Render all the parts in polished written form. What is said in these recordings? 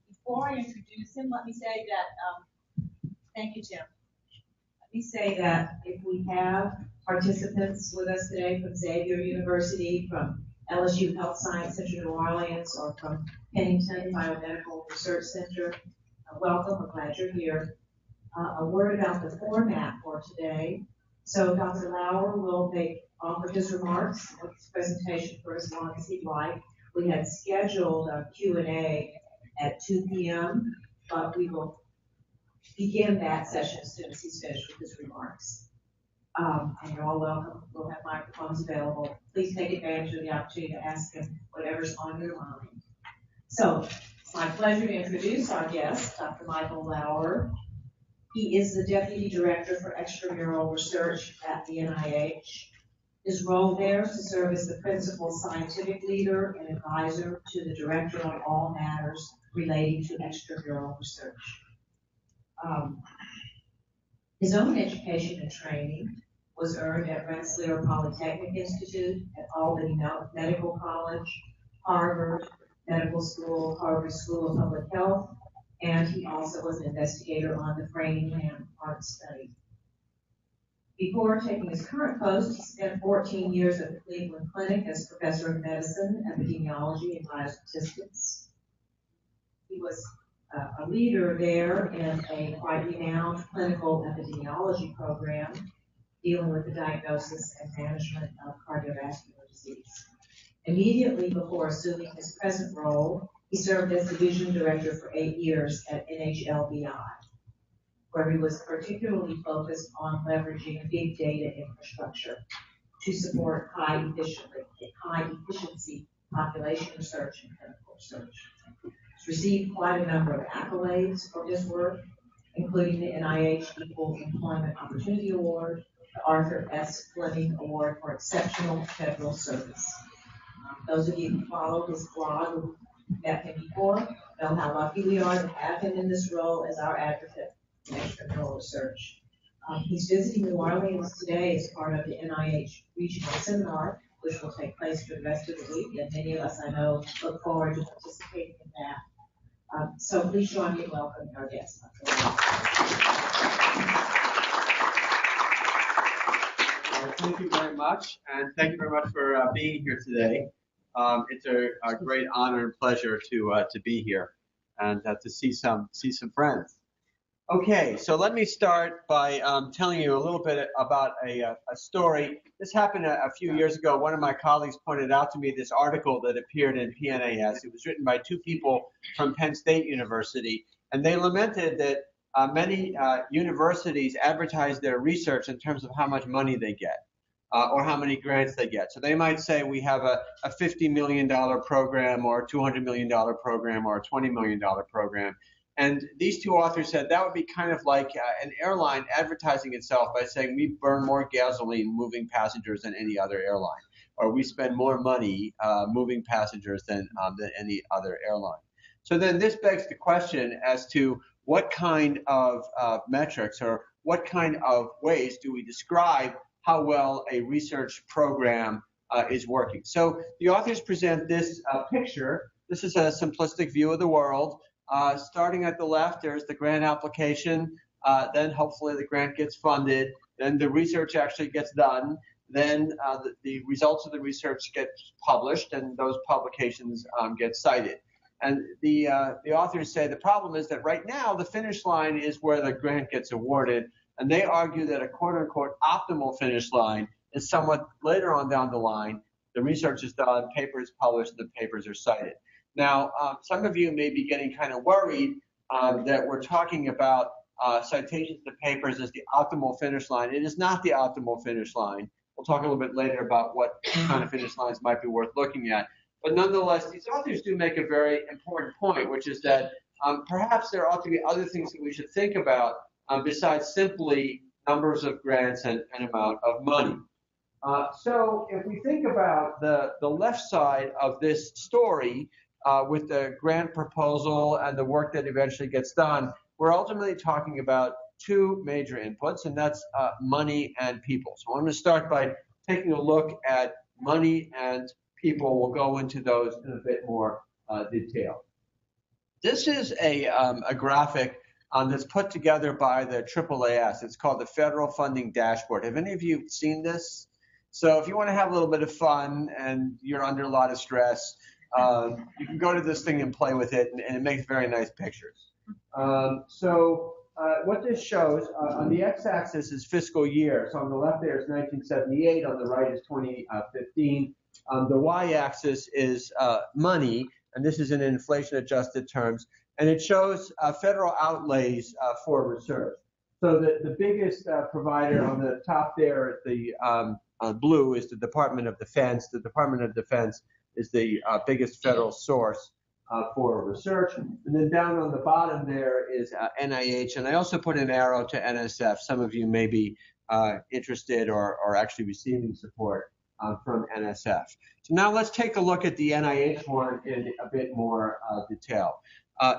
Before I introduce him, let me say that, thank you, Tim. Let me say that if we have participants with us today from Xavier University, from LSU Health Science Center New Orleans, or from Pennington Biomedical Research Center, welcome, we're glad you're here. A word about the format for today. So Dr. Lauer will offer his remarks with his presentation for as long as he'd like. We had scheduled a Q&A at 2 p.m., but we will begin that session as soon as he's finished with his remarks. And you're all welcome. We'll have microphones available. Please take advantage of the opportunity to ask him whatever's on your mind. So it's my pleasure to introduce our guest, Dr. Michael Lauer. He is the Deputy Director for Extramural Research at the NIH. His role there is to serve as the principal scientific leader and advisor to the director on all matters relating to extramural research. His own education and training was earned at Rensselaer Polytechnic Institute, at Albany Medical College, Harvard Medical School, Harvard School of Public Health, and he also was an investigator on the Framingham Heart Study. Before taking his current post, he spent 14 years at the Cleveland Clinic as professor of medicine, epidemiology, and biostatistics. He was a leader there in a quite renowned clinical epidemiology program dealing with the diagnosis and management of cardiovascular disease. Immediately before assuming his present role, he served as division director for 8 years at NHLBI, where he was particularly focused on leveraging big data infrastructure to support high efficiency population research and clinical research. He's received quite a number of accolades for his work, including the NIH Equal Employment Opportunity Award, the Arthur S. Fleming Award for Exceptional Federal Service. Those of you who follow his blog, who met him before, know how lucky we are to have him in this role as our advocate in extramural research. He's visiting New Orleans today as part of the NIH Regional Seminar, which will take place for the rest of the week, and many of us, I know, look forward to participating in that. So please join me in welcoming our guest. Thank you very much, and thank you very much for being here today. It's a great honor and pleasure to be here and to see some friends. Okay, so let me start by telling you a little bit about a story. This happened a few years ago. One of my colleagues pointed out to me this article that appeared in PNAS. It was written by two people from Penn State University, and they lamented that many universities advertise their research in terms of how much money they get or how many grants they get. So they might say we have a $50 million program or a $200 million program or a $20 million program. And these two authors said that would be kind of like an airline advertising itself by saying we burn more gasoline moving passengers than any other airline, or we spend more money moving passengers than any other airline. So then this begs the question as to what kind of metrics or what kind of ways do we describe how well a research program is working. So the authors present this picture. This is a simplistic view of the world. Starting at the left, there's the grant application. Then hopefully the grant gets funded. Then the research actually gets done. Then the results of the research get published, and those publications get cited. And the authors say the problem is that right now the finish line is where the grant gets awarded, and they argue that a quote-unquote optimal finish line is somewhat later on down the line. The research is done, papers published, the papers are cited. Now, some of you may be getting kind of worried that we're talking about citations to papers as the optimal finish line. It is not the optimal finish line. We'll talk a little bit later about what kind of finish lines might be worth looking at. But nonetheless, these authors do make a very important point, which is that perhaps there ought to be other things that we should think about besides simply numbers of grants and amount of money. So if we think about the left side of this story with the grant proposal and the work that eventually gets done, we're ultimately talking about two major inputs, and that's money and people. So I'm going to start by taking a look at money and people. We'll go into those in a bit more detail. This is a graphic that's put together by the AAAS. It's called the Federal Funding Dashboard. Have any of you seen this? So if you want to have a little bit of fun and you're under a lot of stress, you can go to this thing and play with it, and it makes very nice pictures. What this shows, on the x-axis is fiscal year. So on the left there is 1978, on the right is 2015. The y-axis is money, and this is in inflation-adjusted terms, and it shows federal outlays for research. So the biggest provider on the top there, the blue, is the Department of Defense. The Department of Defense is the biggest federal source for research. And then down on the bottom there is NIH, and I also put an arrow to NSF. Some of you may be interested or actually receiving support from NSF. So now let's take a look at the NIH one in a bit more detail.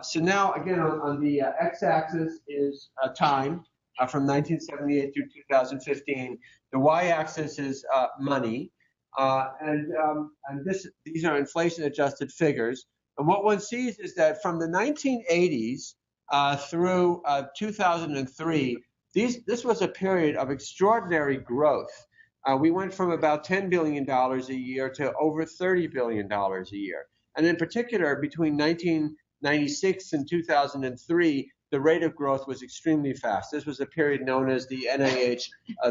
So now, again, on the x-axis is time from 1978 through 2015. The y-axis is money, and these are inflation-adjusted figures. And what one sees is that from the 1980s through 2003, this was a period of extraordinary growth. We went from about $10 billion a year to over $30 billion a year. And in particular, between 1996 and 2003, the rate of growth was extremely fast. This was a period known as the NIH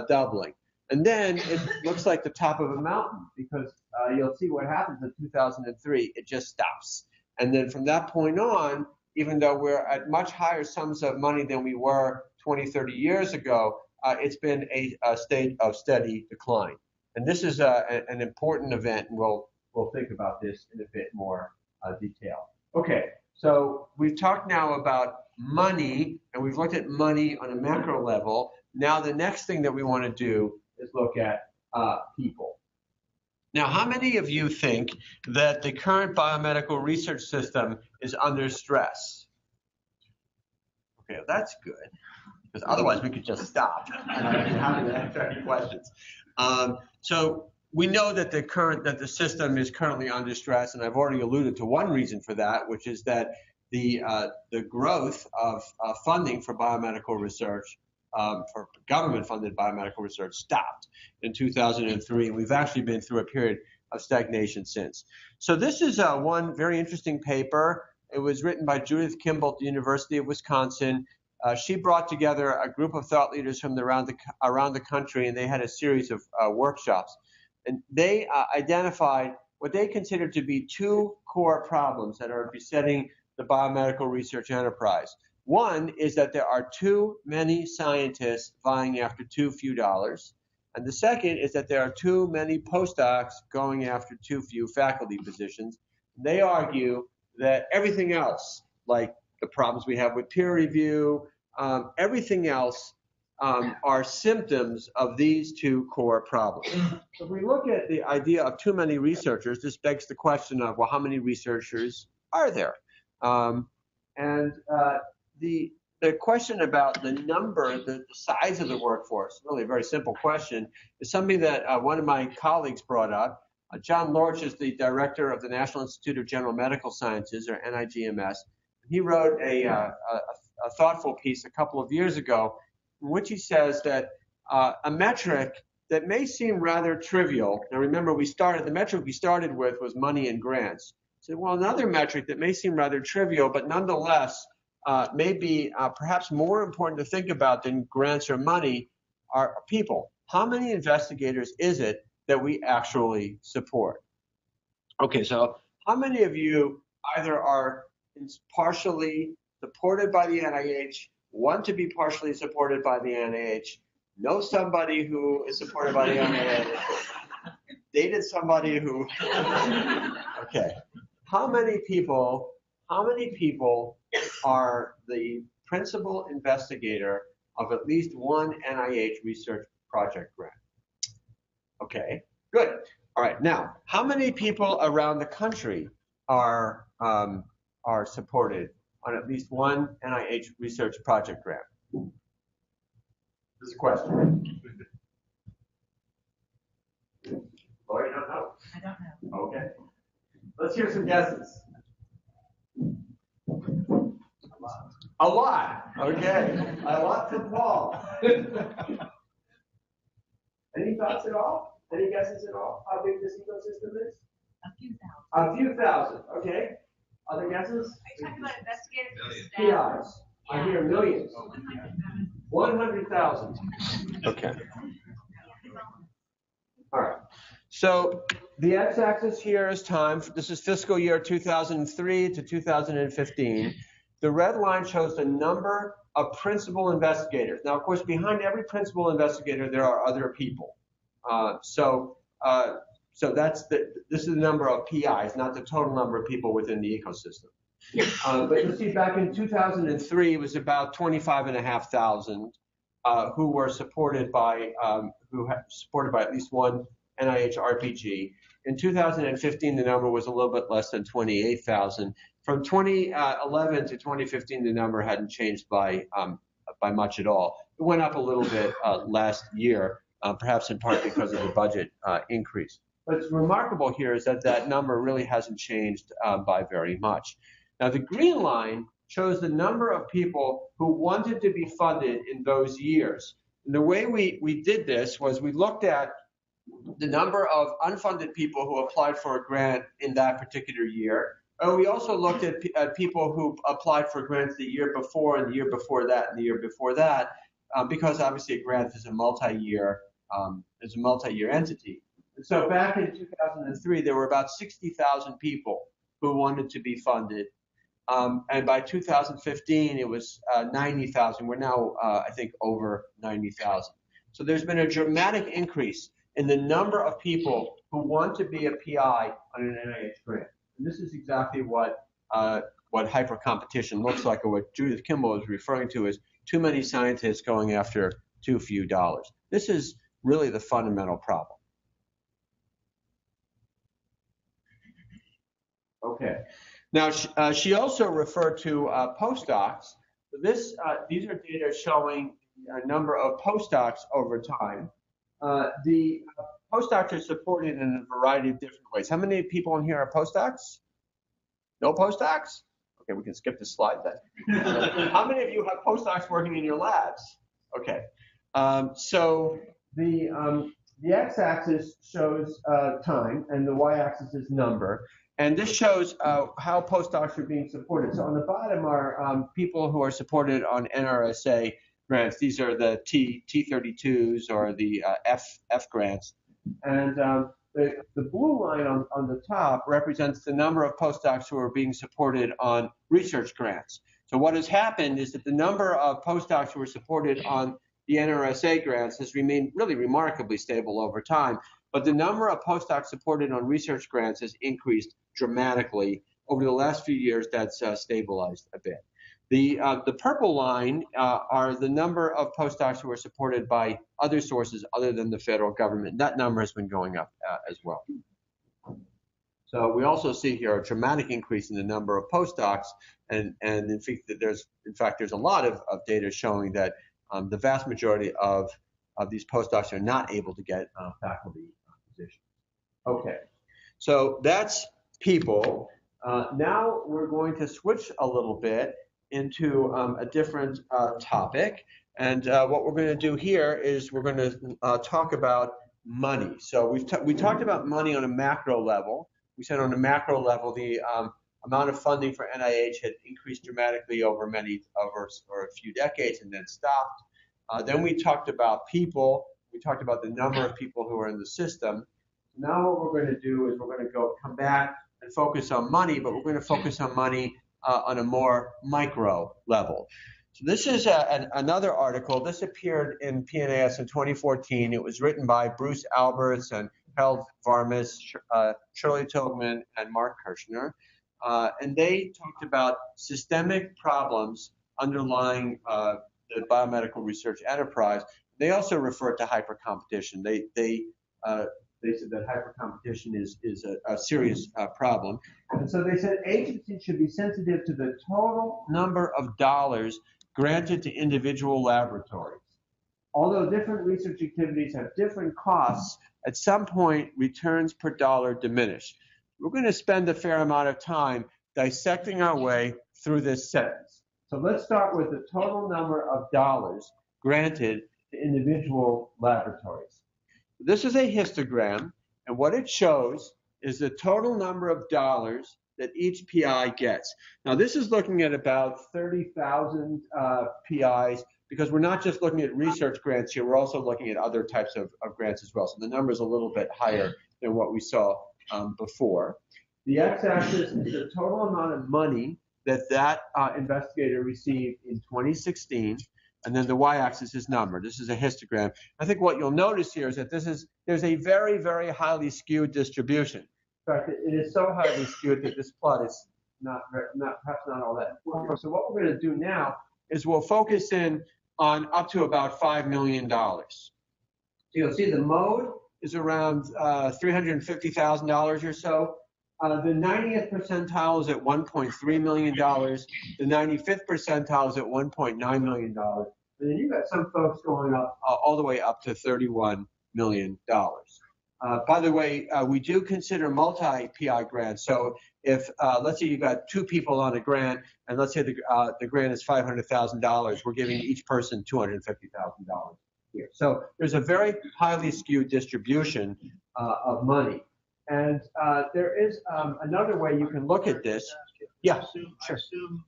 doubling. And then it looks like the top of a mountain, because you'll see what happens in 2003. It just stops. And then from that point on, even though we're at much higher sums of money than we were 20, 30 years ago, it's been a state of steady decline. And this is an important event, and we'll think about this in a bit more detail. Okay, so we've talked now about money, and we've looked at money on a macro level. Now the next thing that we want to do is look at people. Now, how many of you think that the current biomedical research system is under stress? Okay, that's good, because otherwise we could just stop and I didn't have to answer any questions. So we know that the system is currently under stress, and I've already alluded to one reason for that, which is that the growth of funding for biomedical research, for government-funded biomedical research, stopped in 2003. We've actually been through a period of stagnation since. So this is one very interesting paper. It was written by Judith Kimball at the University of Wisconsin. She brought together a group of thought leaders from around the country, and they had a series of workshops. And they identified what they considered to be two core problems that are besetting the biomedical research enterprise. One is that there are too many scientists vying after too few dollars. And the second is that there are too many postdocs going after too few faculty positions. They argue that everything else, like the problems we have with peer review, everything else are symptoms of these two core problems. So if we look at the idea of too many researchers, this begs the question of, well, how many researchers are there? The question about the number, the size of the workforce, really a very simple question, is something that one of my colleagues brought up. John Lorch is the director of the National Institute of General Medical Sciences, or NIGMS. He wrote a thoughtful piece a couple of years ago in which he says that a metric that may seem rather trivial, now remember the metric we started with was money and grants. So, well, another metric that may seem rather trivial, but nonetheless may be perhaps more important to think about than grants or money are people. How many investigators is it that we actually support? Okay, so how many of you either are partially supported by the NIH, want to be partially supported by the NIH, know somebody who is supported by the NIH, dated somebody who, okay. How many people are the principal investigator of at least one NIH research project grant? Okay, good. All right, now, how many people around the country are supported on at least one NIH research project grant? This is a question. Lauer, you don't know? I don't know. Okay. Let's hear some guesses. A lot. Okay. A lot from Paul. Any thoughts at all? Any guesses at all? How big this ecosystem is? A few thousand. A few thousand. Okay. Other guesses? Are you talking about investigators or staff? PIs. I hear millions. 100,000. Okay. All right. So the x-axis here is time. This is fiscal year 2003 to 2015. The red line shows the number of principal investigators. Now, of course, behind every principal investigator, there are other people. So this is the number of PIs, not the total number of people within the ecosystem. But you see, back in 2003, it was about 25,500 who were supported by at least one NIH RPG. In 2015, the number was a little bit less than 28,000. From 2011 to 2015, the number hadn't changed by much at all. It went up a little bit last year, perhaps in part because of the budget increase. What's remarkable here is that that number really hasn't changed by very much. Now, the green line shows the number of people who wanted to be funded in those years. And the way we did this was we looked at the number of unfunded people who applied for a grant in that particular year. And we also looked at people who applied for grants the year before and the year before that and the year before that, because obviously a grant is a multi-year entity. And so back in 2003, there were about 60,000 people who wanted to be funded. And by 2015, it was 90,000. We're now, I think, over 90,000. So there's been a dramatic increase in the number of people who want to be a PI on an NIH grant. And this is exactly what hyper competition looks like, or what Judith Kimball is referring to as too many scientists going after too few dollars. This is really the fundamental problem. Okay. Now, she also referred to postdocs. These are data showing a number of postdocs over time. The postdocs are supported in a variety of different ways. How many people in here are postdocs? No postdocs? Okay, we can skip this slide then. How many of you have postdocs working in your labs? Okay. So the x-axis shows time, and the y-axis is number. And this shows how postdocs are being supported. So on the bottom are people who are supported on NRSA grants. These are the T32s or the F grants. And the blue line on the top represents the number of postdocs who are being supported on research grants. So what has happened is that the number of postdocs who are supported on the NRSA grants has remained really remarkably stable over time. But the number of postdocs supported on research grants has increased dramatically. Over the last few years, that's stabilized a bit. The purple line are the number of postdocs who are supported by other sources other than the federal government. That number has been going up as well. So we also see here a dramatic increase in the number of postdocs, and in fact there's a lot of data showing that the vast majority of these postdocs are not able to get faculty positions. Okay, so that's people. Now we're going to switch a little bit into a different topic, and what we're going to do here is we're going to talk about money. So we talked about money on a macro level. We said on a macro level the amount of funding for NIH had increased dramatically over a few decades and then stopped. Then we talked about people. We talked about the number of people who are in the system. Now what we're going to do is we're going to come back and focus on money, but we're going to focus on money on a more micro level. So this is another article. This appeared in PNAS in 2014. It was written by Bruce Alberts and Harold Varmus, Shirley Togman, and Mark Kirshner. And they talked about systemic problems underlying the biomedical research enterprise. They also referred to hypercompetition. They said that hypercompetition is a serious problem. And so they said agencies should be sensitive to the total number of dollars granted to individual laboratories. Although different research activities have different costs, at some point returns per dollar diminish. We're going to spend a fair amount of time dissecting our way through this sentence. So let's start with the total number of dollars granted to individual laboratories. This is a histogram, and what it shows is the total number of dollars that each PI gets. Now, this is looking at about 30,000 PIs, because we're not just looking at research grants here, we're also looking at other types of grants as well. So the number is a little bit higher than what we saw before. The x-axis is the total amount of money that investigator received in 2016, and then the y-axis is number. This is a histogram. I think what you'll notice here is that there's a very, very highly skewed distribution. In fact, it is so highly skewed that this plot is perhaps not all that important. So what we're going to do now is we'll focus in on up to about $5 million. So you'll see the mode is around $350,000 or so. The 90th percentile is at $1.3 million. The 95th percentile is at $1.9 million. And then you've got some folks going up all the way up to $31 million. By the way, we do consider multi-PI grants. So if, let's say you've got two people on a grant, and let's say the grant is $500,000, we're giving each person $250,000 here. So there's a very highly skewed distribution of money. And there is another way you can look at this. Yeah, sure. I assume,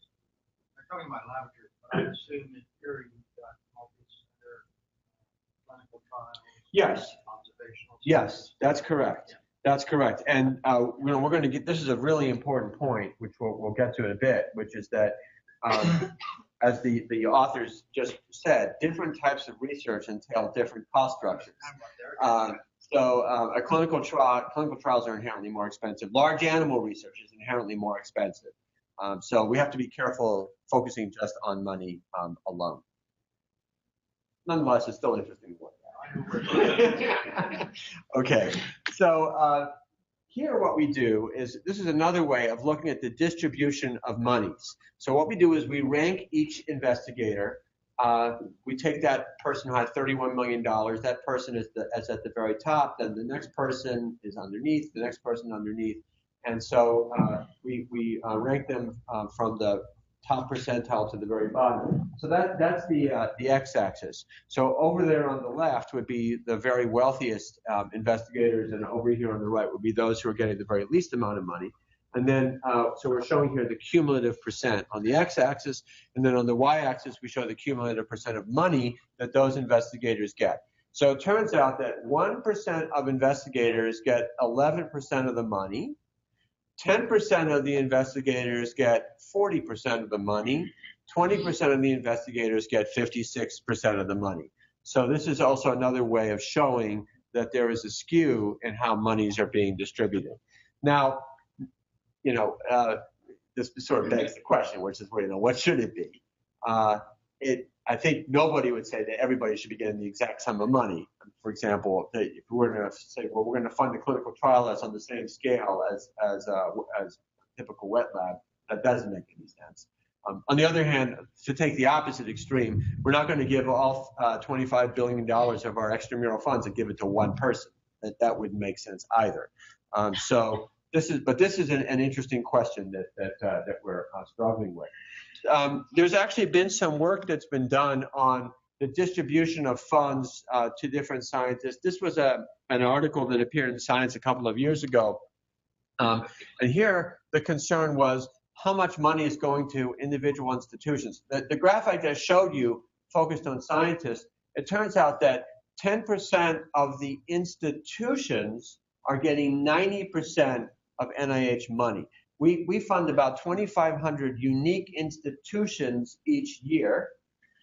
they're talking about laboratories, but I assume in theory you've got multi-center clinical trials. Yes. Observational. Yes, that's correct. That's correct. And we're going to get, this is a really important point, which we'll get to in a bit, which is that, as the authors just said, different types of research entail different cost structures. So clinical trials are inherently more expensive. Large animal research is inherently more expensive. So we have to be careful focusing just on money alone. Nonetheless, it's still interesting to look at. Okay, so here what we do is, this is another way of looking at the distribution of monies. So what we do is we rank each investigator. We take that person who had $31 million, that person is at the very top, then the next person is underneath, the next person underneath, and so we rank them from the top percentile to the very bottom. So that's the x-axis. So over there on the left would be the very wealthiest investigators, and over here on the right would be those who are getting the very least amount of money. And then, so we're showing here the cumulative percent on the x-axis, and then on the y-axis we show the cumulative percent of money that those investigators get. So it turns out that 1% of investigators get 11% of the money, 10% of the investigators get 40% of the money, 20% of the investigators get 56% of the money. So this is also another way of showing that there is a skew in how monies are being distributed. Now, this sort of begs the question, which is, what should it be? I think nobody would say that everybody should be getting the exact sum of money. For example, if we were going to say, well, we're going to fund a clinical trial that's on the same scale as a typical wet lab, that doesn't make any sense. On the other hand, to take the opposite extreme, we're not going to give all $25 billion of our extramural funds and give it to one person. That wouldn't make sense either. This is an interesting question that we're struggling with. There's actually been some work that's been done on the distribution of funds to different scientists. This was an article that appeared in Science a couple of years ago. And here the concern was how much money is going to individual institutions. The graph I just showed you focused on scientists. It turns out that 10% of the institutions are getting 90% of NIH money. We fund about 2,500 unique institutions each year,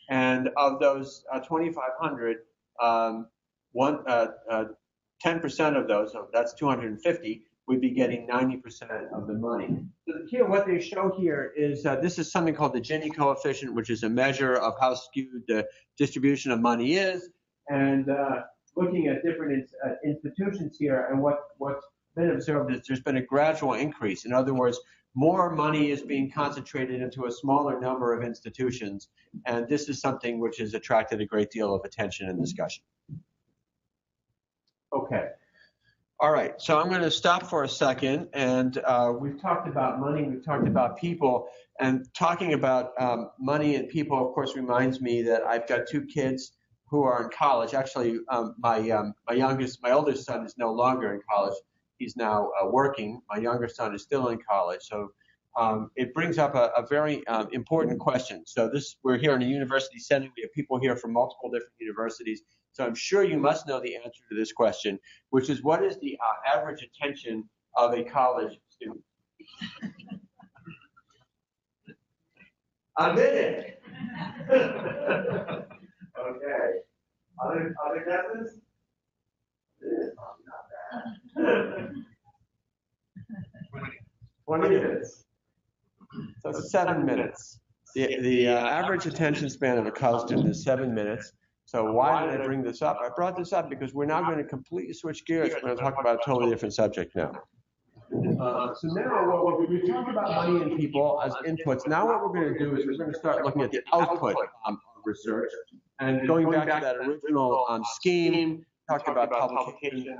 and of those 2,500, 10% of those, so that's 250, would be getting 90% of the money. So here, what they show here is this is something called the Gini coefficient, which is a measure of how skewed the distribution of money is, and looking at different institutions here, and what's been observed is there's been a gradual increase. In other words, more money is being concentrated into a smaller number of institutions, and this is something which has attracted a great deal of attention and discussion. Okay. All right, so I'm going to stop for a second, and we've talked about money, we've talked about people, and talking about money and people, of course, reminds me that I've got two kids who are in college. Actually, my oldest son is no longer in college. He's now working. My younger son is still in college. So it brings up a very important question. So we're here in a university setting. We have people here from multiple different universities. So I'm sure you must know the answer to this question, which is, what is the average attention of a college student? A minute. Okay. Other guesses? It is probably not bad. 20 minutes. So it's 7 minutes. The average attention span of a college student is 7 minutes. So why did I bring this up? I brought this up because we're now going to completely switch gears. We're going to talk about a totally different subject now. So now we've talked about money and people as inputs. Now what we're going to do is we're going to start looking at the output of research. And going back to that original scheme, talked about publication,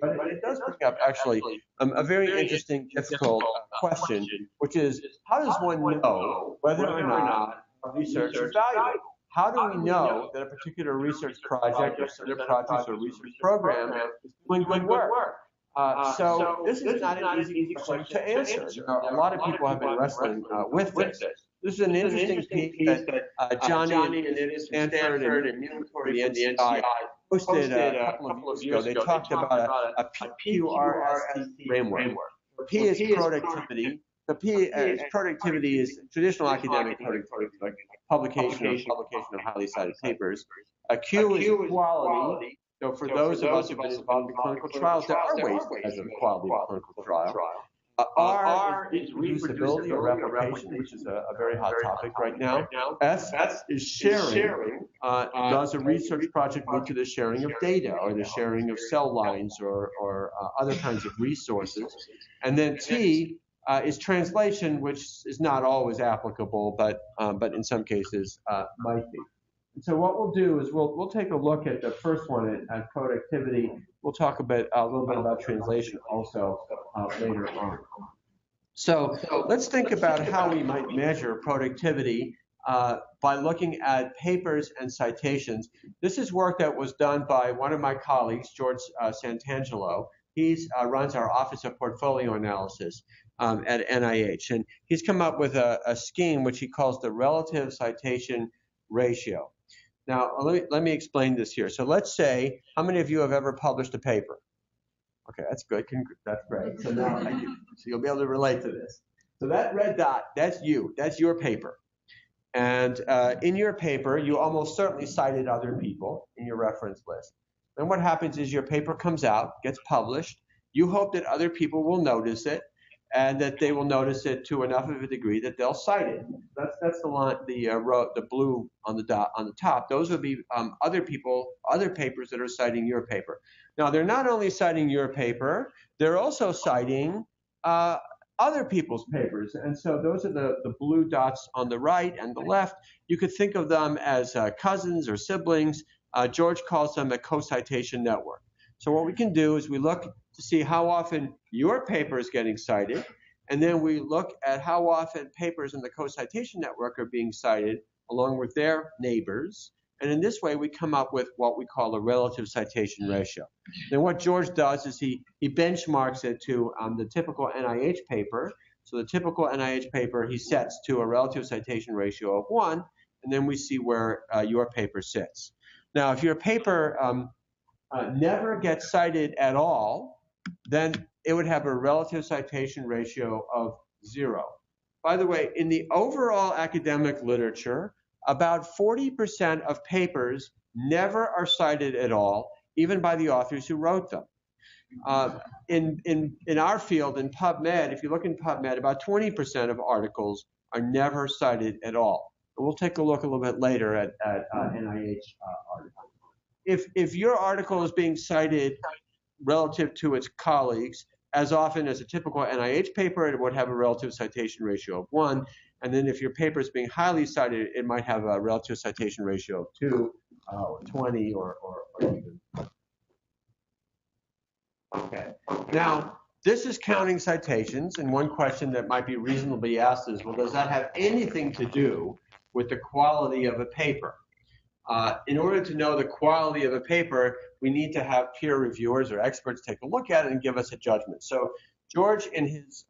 but it does bring up actually a very interesting, difficult question, which is, how does one know whether or not research is valuable? How do we know that a particular research project or set of projects or research program is doing good work? So this is not an easy question to answer. A lot of people have been wrestling with this. This is an interesting piece that Johnny and Stanford and the NCI posted a couple of years ago. They talked about a PQRST framework. P is productivity. The P is productivity is traditional academic productivity, like publication of highly cited papers. Q is quality. So for those of us who have been involved in clinical trials, there are ways to measure the quality of a clinical trial. R is reproducibility or replication, which is a very hot topic right now. S is sharing. Does a research project lead to the sharing of data or the sharing of cell lines or other kinds of resources? And then T is translation, which is not always applicable, but in some cases might be. And so what we'll do is we'll take a look at the first one at productivity. We'll talk a little bit about translation also later on. So let's think about how we might measure productivity by looking at papers and citations. This is work that was done by one of my colleagues, George Santangelo. He runs our Office of Portfolio Analysis at NIH, and he's come up with a scheme which he calls the relative citation ratio. Now, let me explain this here. So let's say, how many of you have ever published a paper? Okay, that's good. That's great. So now you'll be able to relate to this. So that red dot, that's you. That's your paper. And in your paper, you almost certainly cited other people in your reference list. Then what happens is your paper comes out, gets published. You hope that other people will notice it, and that they will notice it to enough of a degree that they'll cite it. That's the line, the blue on the dot on the top. Those would be other papers that are citing your paper. Now, they're not only citing your paper, they're also citing other people's papers. And so those are the blue dots on the right and the left. You could think of them as cousins or siblings. George calls them a co-citation network. So what we can do is we look to see how often your paper is getting cited, and then we look at how often papers in the co-citation network are being cited along with their neighbors. And in this way, we come up with what we call a relative citation ratio. Then what George does is he benchmarks it to the typical NIH paper. So the typical NIH paper he sets to a relative citation ratio of 1, and then we see where your paper sits. Now, if your paper never gets cited at all, then it would have a relative citation ratio of 0. By the way, in the overall academic literature, about 40% of papers never are cited at all, even by the authors who wrote them. In our field, in PubMed, if you look in PubMed, about 20% of articles are never cited at all. We'll take a look a little bit later at NIH articles. If your article is being cited relative to its colleagues as often as a typical NIH paper, it would have a relative citation ratio of 1. And then if your paper is being highly cited, it might have a relative citation ratio of 2, or 20, or even. Now, this is counting citations, and one question that might be reasonably asked is, well, does that have anything to do with the quality of a paper? In order to know the quality of a paper, we need to have peer reviewers or experts take a look at it and give us a judgment. So George, in his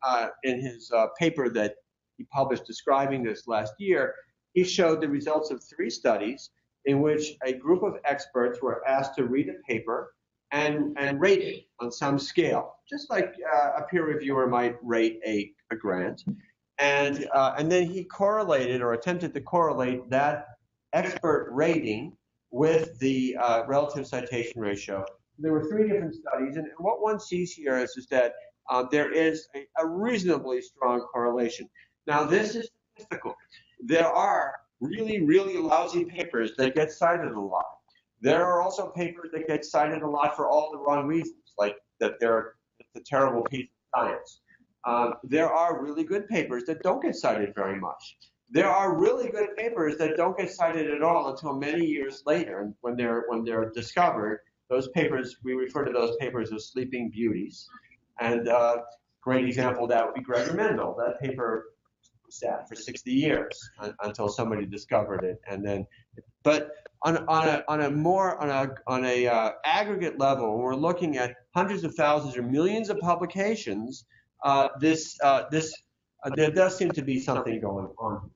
paper that he published describing this last year, he showed the results of 3 studies in which a group of experts were asked to read a paper and rate it on some scale, just like a peer reviewer might rate a grant. And then he correlated or attempted to correlate that expert rating with the relative citation ratio. There were 3 different studies, and what one sees here is that there is a reasonably strong correlation. Now, this is statistical. There are really, really lousy papers that get cited a lot. There are also papers that get cited a lot for all the wrong reasons, like that they're a terrible piece of science. There are really good papers that don't get cited very much. There are really good papers that don't get cited at all until many years later, and when they're discovered. Those papers, we refer to those papers as sleeping beauties. And great example of that would be Gregor Mendel. That paper sat for 60 years until somebody discovered it, and then. But on a aggregate level, when we're looking at hundreds of thousands or millions of publications, there does seem to be something going on.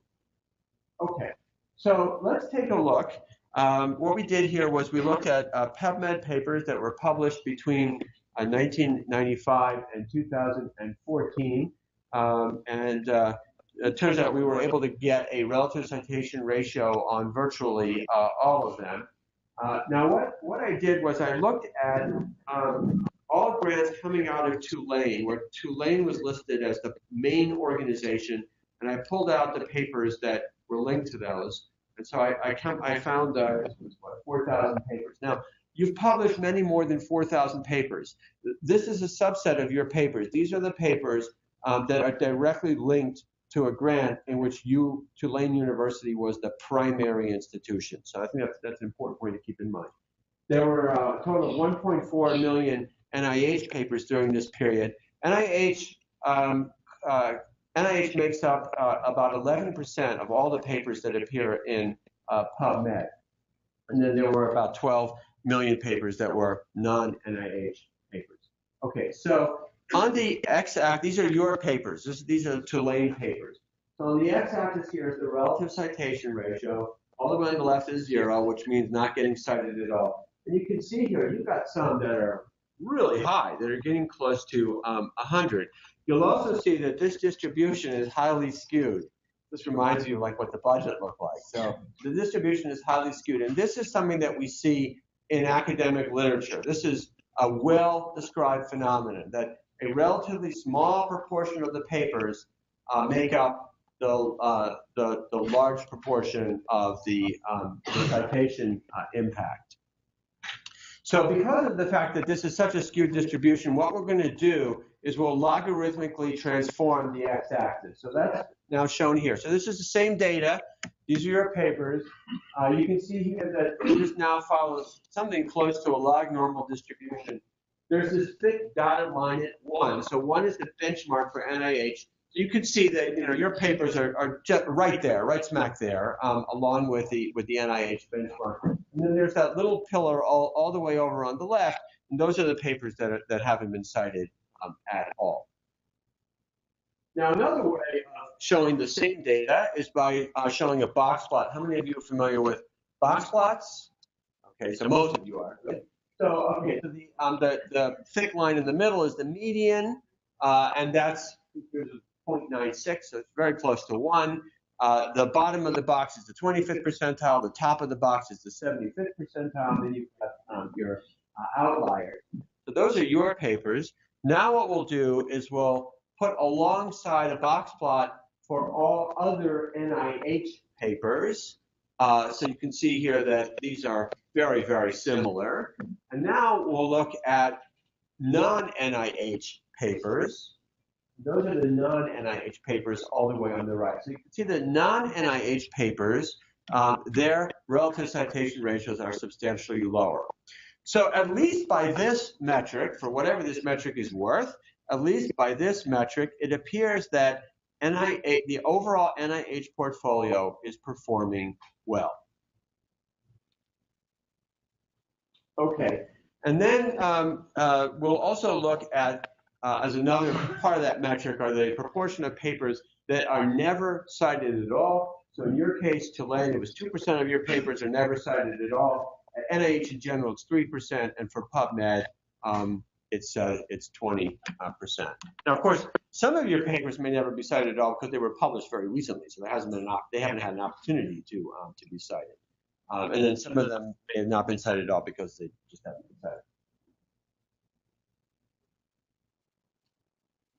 Okay, so let's take a look. What we did here was we looked at PubMed papers that were published between 1995 and 2014, and it turns out we were able to get a relative citation ratio on virtually all of them. Now, what I did was I looked at all grants coming out of Tulane, where Tulane was listed as the main organization, and I pulled out the papers that were linked to those. And so I found 4,000 papers. Now, you've published many more than 4,000 papers. This is a subset of your papers. These are the papers that are directly linked to a grant in which Tulane University was the primary institution. So I think that's an important point to keep in mind. There were a total of 1.4 million NIH papers during this period. NIH makes up about 11% of all the papers that appear in PubMed. And then there were about 12 million papers that were non-NIH papers. Okay, so on the x-axis, these are your papers. These are Tulane papers. So on the x-axis here is the relative citation ratio. All the way on the left is 0, which means not getting cited at all. And you can see here, you've got some that are really high, that are getting close to 100. You'll also see that this distribution is highly skewed. This reminds you of like what the budget looked like. So the distribution is highly skewed. And this is something that we see in academic literature. This is a well-described phenomenon, that a relatively small proportion of the papers make up the large proportion of the citation impact. So because of the fact that this is such a skewed distribution, what we're going to do is we'll logarithmically transform the x-axis. So that's now shown here. So this is the same data. These are your papers. You can see here that this now follows something close to a log normal distribution. There's this thick dotted line at 1. So 1 is the benchmark for NIH. So you can see that your papers are just right there, right smack there, along with the NIH benchmark. And then there's that little pillar all the way over on the left, and those are the papers that haven't been cited at all. Now, another way of showing the same data is by showing a box plot. How many of you are familiar with box plots? Okay, so most of you are. So, okay, so the thick line in the middle is the median, and that's 0.96, so it's very close to 1. The bottom of the box is the 25th percentile. The top of the box is the 75th percentile. And then you've got your outliers. So those are your papers. Now what we'll do is we'll put alongside a box plot for all other NIH papers. So you can see here that these are very, very similar. And now we'll look at non-NIH papers. Those are the non-NIH papers all the way on the right. So you can see the non-NIH papers, their relative citation ratios are substantially lower. So at least by this metric, for whatever this metric is worth, at least by this metric, it appears that the overall NIH portfolio is performing well. Okay, and then we'll also look at, as another part of that metric, are the proportion of papers that are never cited at all. So in your case, Tulane, it was 2% of your papers are never cited at all. At NIH in general, it's 3%, and for PubMed, it's 20%. Now, of course, some of your papers may never be cited at all because they were published very recently, so they haven't had an opportunity to be cited. And then some of them may have not been cited at all because they just haven't been cited.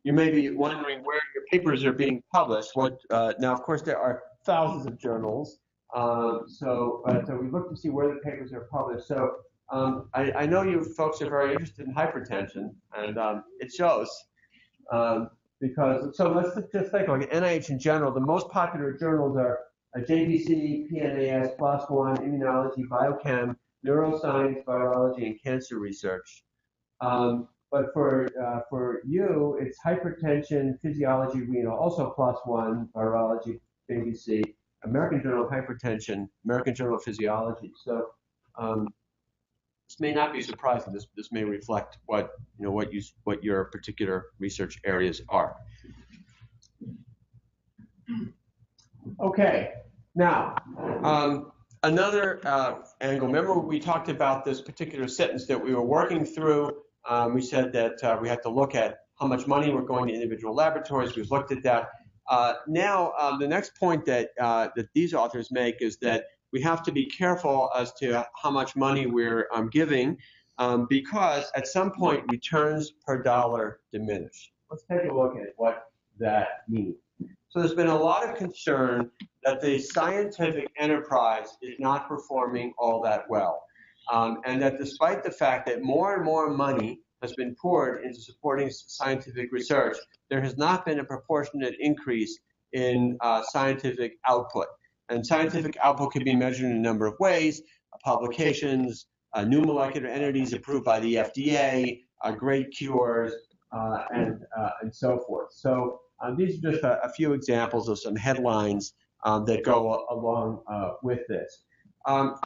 You may be wondering where your papers are being published. Now, of course, there are thousands of journals. So we look to see where the papers are published. So I know you folks are very interested in hypertension, and it shows. So let's just think, like NIH in general, the most popular journals are JBC, PNAS, PLOS One, Immunology, Biochem, Neuroscience, Virology, and Cancer Research. But for you, it's hypertension, physiology, renal, also PLOS One, Virology, JBC, American Journal of Hypertension, American Journal of Physiology. So this may not be surprising. This may reflect what your particular research areas are. Okay, now another angle. Remember we talked about this particular sentence that we were working through. We said that we had to look at how much money we're going to individual laboratories. We've looked at that. Now the next point that these authors make is that we have to be careful as to how much money we're giving because at some point returns per dollar diminish. Let's take a look at what that means. So there's been a lot of concern that the scientific enterprise is not performing all that well. And that despite the fact that more and more money has been poured into supporting scientific research, there has not been a proportionate increase in scientific output. And scientific output can be measured in a number of ways: publications, new molecular entities approved by the FDA, great cures, and so forth. So these are just a few examples of some headlines that go along with this.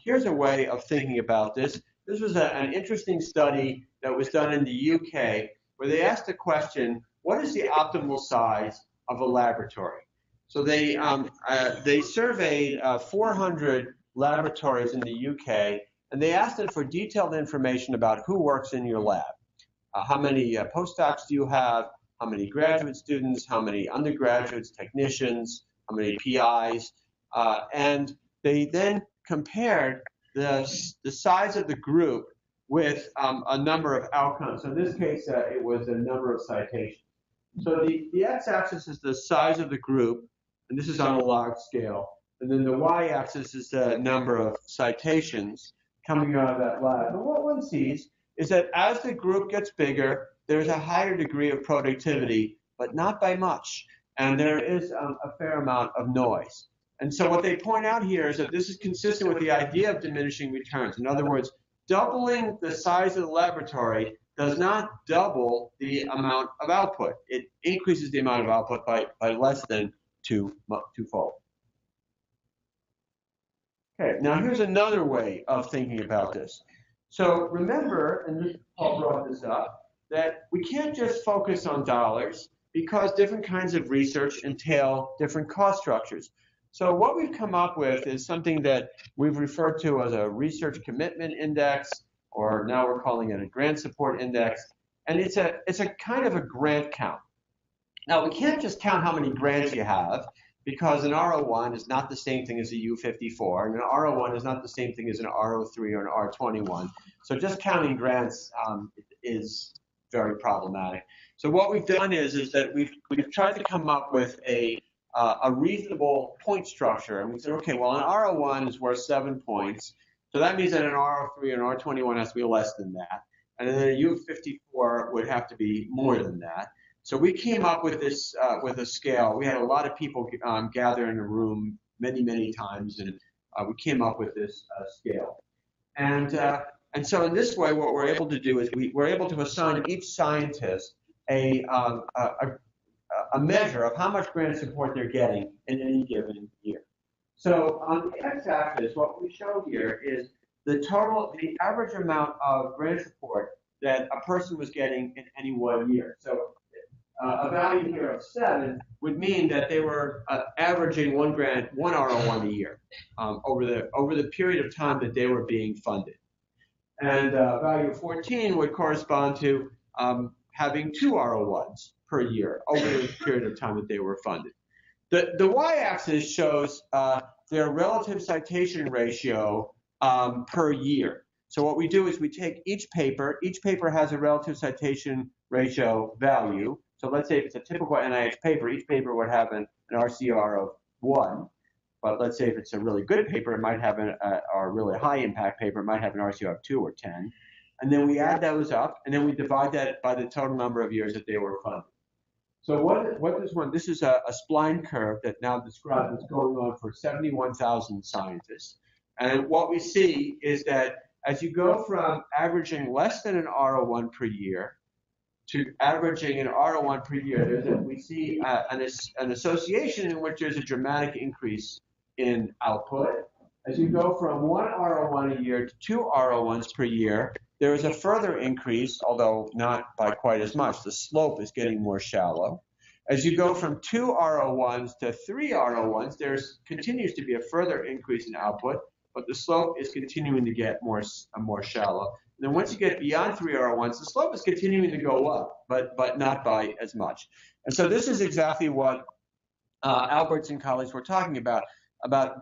Here's a way of thinking about this. This was an interesting study that was done in the UK where they asked the question, what is the optimal size of a laboratory? So they surveyed 400 laboratories in the UK, and they asked them for detailed information about who works in your lab. How many postdocs do you have? How many graduate students? How many undergraduates, technicians? How many PIs? And they then compared the size of the group with a number of outcomes. So in this case, it was a number of citations. So the x-axis is the size of the group, and this is on a log scale. And then the y-axis is the number of citations coming out of that lab. But what one sees is that as the group gets bigger, there's a higher degree of productivity, but not by much. And there is a fair amount of noise. And so what they point out here is that this is consistent with the idea of diminishing returns. In other words, doubling the size of the laboratory does not double the amount of output. It increases the amount of output by less than twofold. Okay, now here's another way of thinking about this. So remember, and Paul brought this up, that we can't just focus on dollars because different kinds of research entail different cost structures. So what we've come up with is something that we've referred to as a research commitment index, or now we're calling it a grant support index, and it's a kind of a grant count. Now we can't just count how many grants you have, because an R01 is not the same thing as a U54, and an R01 is not the same thing as an R03 or an R21. So just counting grants is very problematic. So what we've done is that we've tried to come up with a reasonable point structure, and we said, okay, well, an R01 is worth 7 points, so that means that an R03 and an R21 has to be less than that, and then a U54 would have to be more than that. So we came up with this with a scale. We had a lot of people gather in a room many times, and we came up with this scale. And And so in this way, what we're able to do is we're able to assign each scientist a measure of how much grant support they're getting in any given year. So on the x-axis, what we show here is the average amount of grant support that a person was getting in any one year. So a value here of 7 would mean that they were averaging one R01 a year over the period of time that they were being funded. And value of 14 would correspond to having 2 R01s per year over the period of time that they were funded. The y-axis shows their relative citation ratio per year. So what we do is we take each paper has a relative citation ratio value. So let's say if it's a typical NIH paper, each paper would have an RCR of 1. But let's say if it's a really good paper, it might have or a really high impact paper, it might have an RCR of 2 or 10. And then we add those up, and then we divide that by the total number of years that they were funded. So this is a spline curve that now describes what's going on for 71,000 scientists. And what we see is that as you go from averaging less than an R01 per year to averaging an R01 per year, we see an association in which there's a dramatic increase in output. As you go from 1 R01 a year to 2 R01s per year, there is a further increase, although not by quite as much. The slope is getting more shallow. As you go from 2 R01s to 3 R01s, there continues to be a further increase in output, but the slope is continuing to get more shallow. And then once you get beyond 3 R01s, the slope is continuing to go up, but not by as much. And so this is exactly what Alberts and colleagues were talking about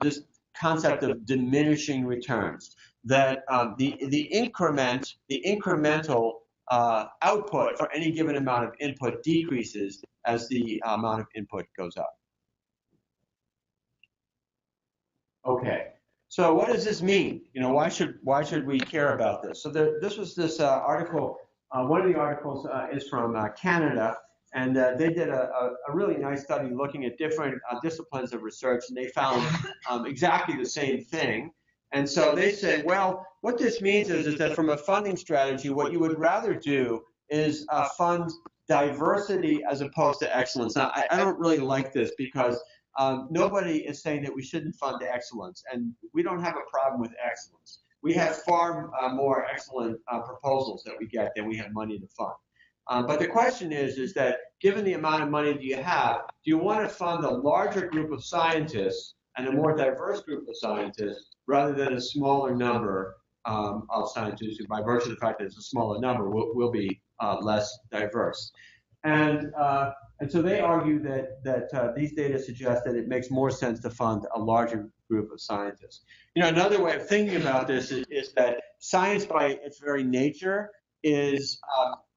this concept of diminishing returns, that the incremental output for any given amount of input decreases as the amount of input goes up. Okay, so what does this mean? Why should we care about this? So this article. One of the articles is from Canada. And they did a really nice study looking at different disciplines of research, and they found exactly the same thing. And so they said, well, what this means is that from a funding strategy, what you would rather do is fund diversity as opposed to excellence. Now, I don't really like this because nobody is saying that we shouldn't fund excellence, and we don't have a problem with excellence. We have far more excellent proposals that we get than we have money to fund. But the question is that given the amount of money that you have, do you want to fund a larger group of scientists and a more diverse group of scientists rather than a smaller number of scientists who, by virtue of the fact that it's a smaller number, will be less diverse? And so they argue that these data suggest that it makes more sense to fund a larger group of scientists. Another way of thinking about this is that science, by its very nature, is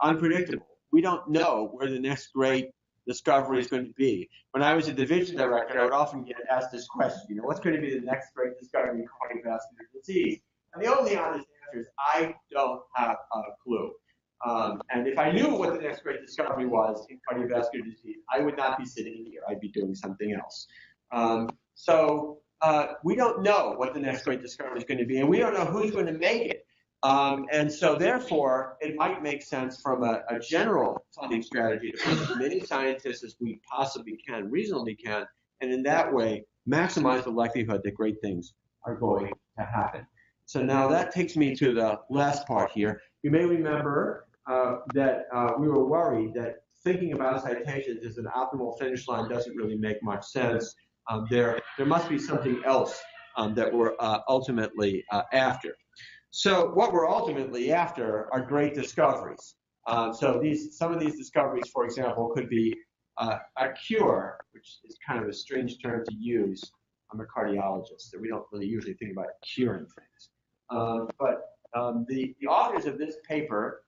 unpredictable. We don't know where the next great discovery is going to be. When I was a division director, I would often get asked this question, what's going to be the next great discovery in cardiovascular disease? And the only honest answer is, I don't have a clue. And if I knew what the next great discovery was in cardiovascular disease, I would not be sitting here. I'd be doing something else. So we don't know what the next great discovery is going to be, and we don't know who's going to make it. And so therefore, it might make sense from a general funding strategy to put as many scientists as we possibly can, reasonably can, and in that way, maximize the likelihood that great things are going to happen. So now that takes me to the last part here. You may remember that we were worried that thinking about citations as an optimal finish line doesn't really make much sense. There must be something else that we're ultimately after. So what we're ultimately after are great discoveries. So some of these discoveries, for example, could be a cure, which is kind of a strange term to use. I'm a cardiologist, so we don't really usually think about curing things. But the authors of this paper,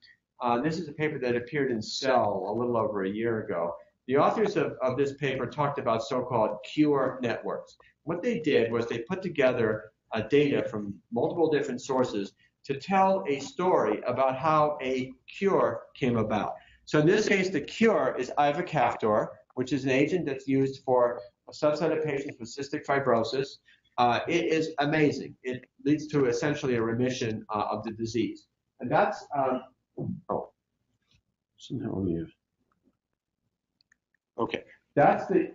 this is a paper that appeared in Cell a little over a year ago. The authors of this paper talked about so-called cure networks. What they did was they put together data from multiple different sources to tell a story about how a cure came about. So in this case, the cure is ivacaftor, which is an agent that's used for a subset of patients with cystic fibrosis. It is amazing. leads to essentially a remission of the disease. And that's, somehow let me, okay, that's the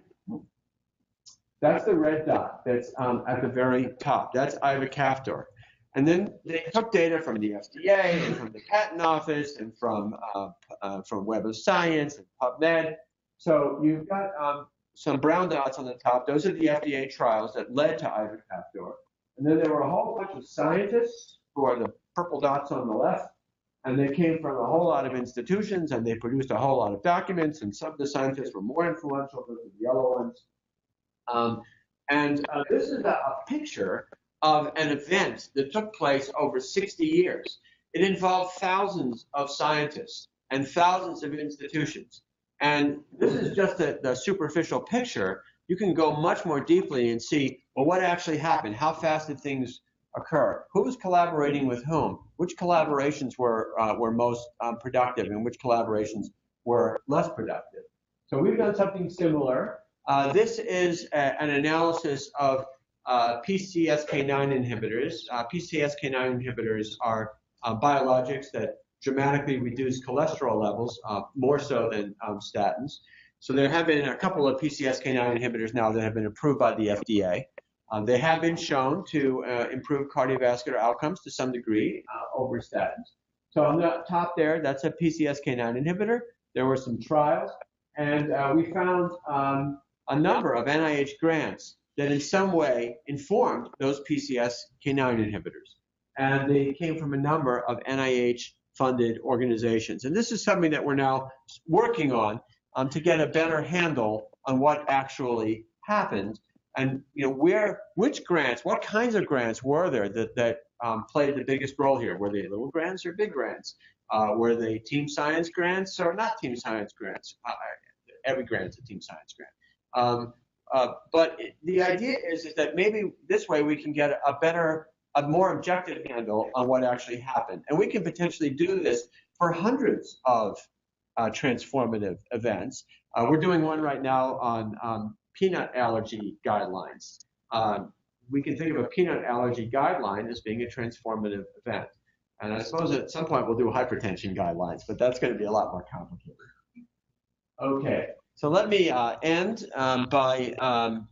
red dot that's at the very top. That's ivacaftor. And then they took data from the FDA and from the Patent Office and from Web of Science and PubMed. So you've got some brown dots on the top. Those are the FDA trials that led to ivacaftor. And then there were a whole bunch of scientists who are the purple dots on the left. And they came from a whole lot of institutions, and they produced a whole lot of documents. And some of the scientists were more influential than the yellow ones. This is a picture of an event that took place over 60 years. It involved thousands of scientists and thousands of institutions. And this is just the superficial picture. You can go much more deeply and see, well, what actually happened? How fast did things occur? Who was collaborating with whom? Which collaborations were most productive and which collaborations were less productive? So we've done something similar. This is an analysis of PCSK9 inhibitors. PCSK9 inhibitors are biologics that dramatically reduce cholesterol levels, more so than statins. So there have been a couple of PCSK9 inhibitors now that have been approved by the FDA. They have been shown to improve cardiovascular outcomes to some degree over statins. So on the top there, that's a PCSK9 inhibitor. There were some trials, and we found a number of NIH grants that in some way informed those PCSK9 inhibitors. And they came from a number of NIH-funded organizations. And this is something that we're now working on to get a better handle on what actually happened. And which grants, what kinds of grants were there that played the biggest role here? Were they little grants or big grants? Were they team science grants or not team science grants? Every grant is a team science grant. But the idea is that maybe this way we can get a more objective handle on what actually happened. And we can potentially do this for hundreds of transformative events. We're doing one right now on peanut allergy guidelines. We can think of a peanut allergy guideline as being a transformative event. And I suppose at some point we'll do hypertension guidelines, but that's going to be a lot more complicated. Okay, so let me end by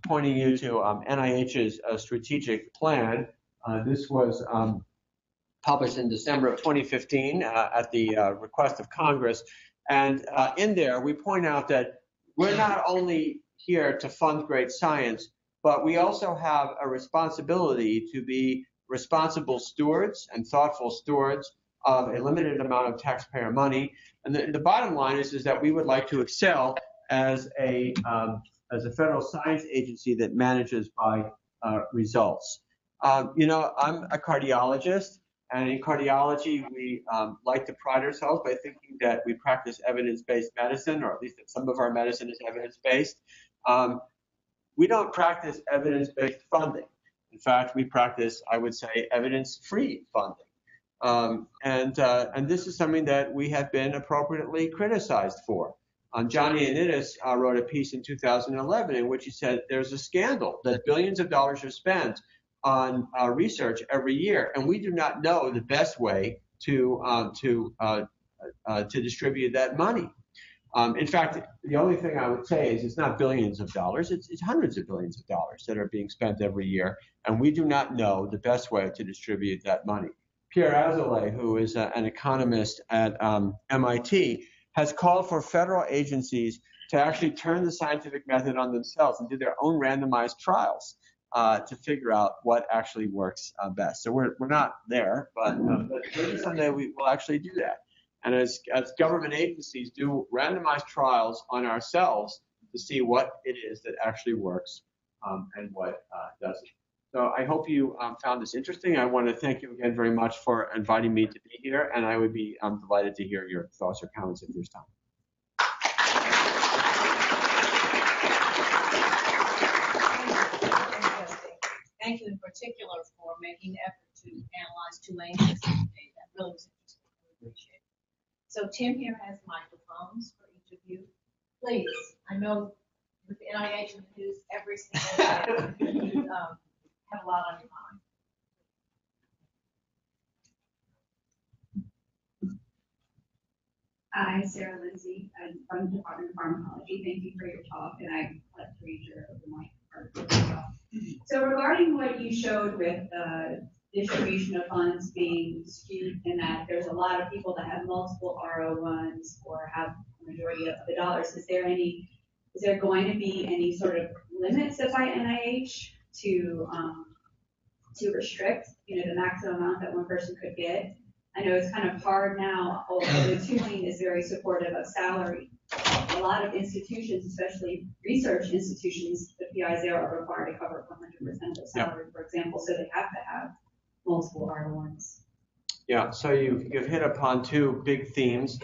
pointing you to NIH's strategic plan. This was published in December of 2015 at the request of Congress. And in there, we point out that we're not only here to fund great science, but we also have a responsibility to be responsible stewards and thoughtful stewards of a limited amount of taxpayer money. And the bottom line is that we would like to excel as a federal science agency that manages by results. I'm a cardiologist, and in cardiology, we like to pride ourselves by thinking that we practice evidence-based medicine, or at least that some of our medicine is evidence-based. We don't practice evidence-based funding. In fact, we practice, I would say, evidence-free funding. And this is something that we have been appropriately criticized for. Johnny Anitis wrote a piece in 2011 in which he said there's a scandal that billions of dollars are spent on research every year, and we do not know the best way to distribute that money. In fact, the only thing I would say is it's not billions of dollars, it's hundreds of billions of dollars that are being spent every year, and we do not know the best way to distribute that money. Pierre Azoulay, who is an economist at MIT, has called for federal agencies to actually turn the scientific method on themselves and do their own randomized trials to figure out what actually works best. So we're not there, but maybe someday we will actually do that. And as government agencies do randomized trials on ourselves to see what it is that actually works and what doesn't. So I hope you found this interesting. I want to thank you again very much for inviting me to be here, and I would be delighted to hear your thoughts or comments at this time. Thank you in particular for making the effort to analyze Tulane data. That really was interesting. We appreciate it. So Tim here has microphones for each of you. Please, I know with the NIH and the news every single day, you have a lot on your mind. Hi, Sarah Lindsay. I'm from the Department of Pharmacology. Thank you for your talk, and I'd like to read your article as well. So regarding what you showed with the distribution of funds being skewed in that there's a lot of people that have multiple RO1s or have the majority of the dollars, is there going to be any sort of limit set by NIH to restrict, the maximum amount that one person could get? I know it's kind of hard now, although Tulane is very supportive of salary. A lot of institutions, especially research institutions, the PIs there are required to cover 100% of the salary, for example, so they have to have multiple R1s. Yeah, so you've hit upon two big themes.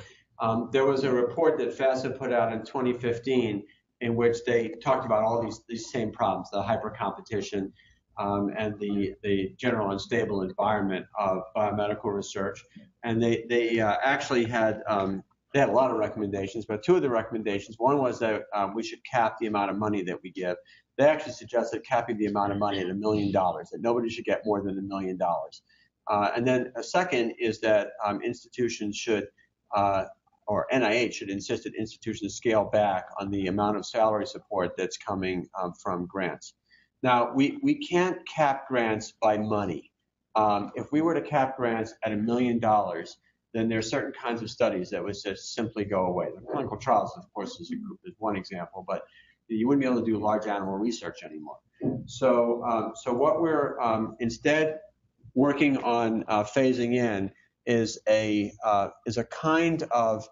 There was a report that FASA put out in 2015 in which they talked about all these same problems, the hyper-competition, and the general unstable environment of biomedical research. And they actually had they had a lot of recommendations, but two of the recommendations, one was that we should cap the amount of money that we give. They actually suggested capping the amount of money at $1 million, that nobody should get more than $1 million. And then a second is that institutions should, or NIH should insist that institutions scale back on the amount of salary support that's coming from grants. Now, we can't cap grants by money. If we were to cap grants at $1 million, then there are certain kinds of studies that would just simply go away. The clinical trials, of course, is one example, but you wouldn't be able to do large animal research anymore. So what we're instead working on phasing in is a kind of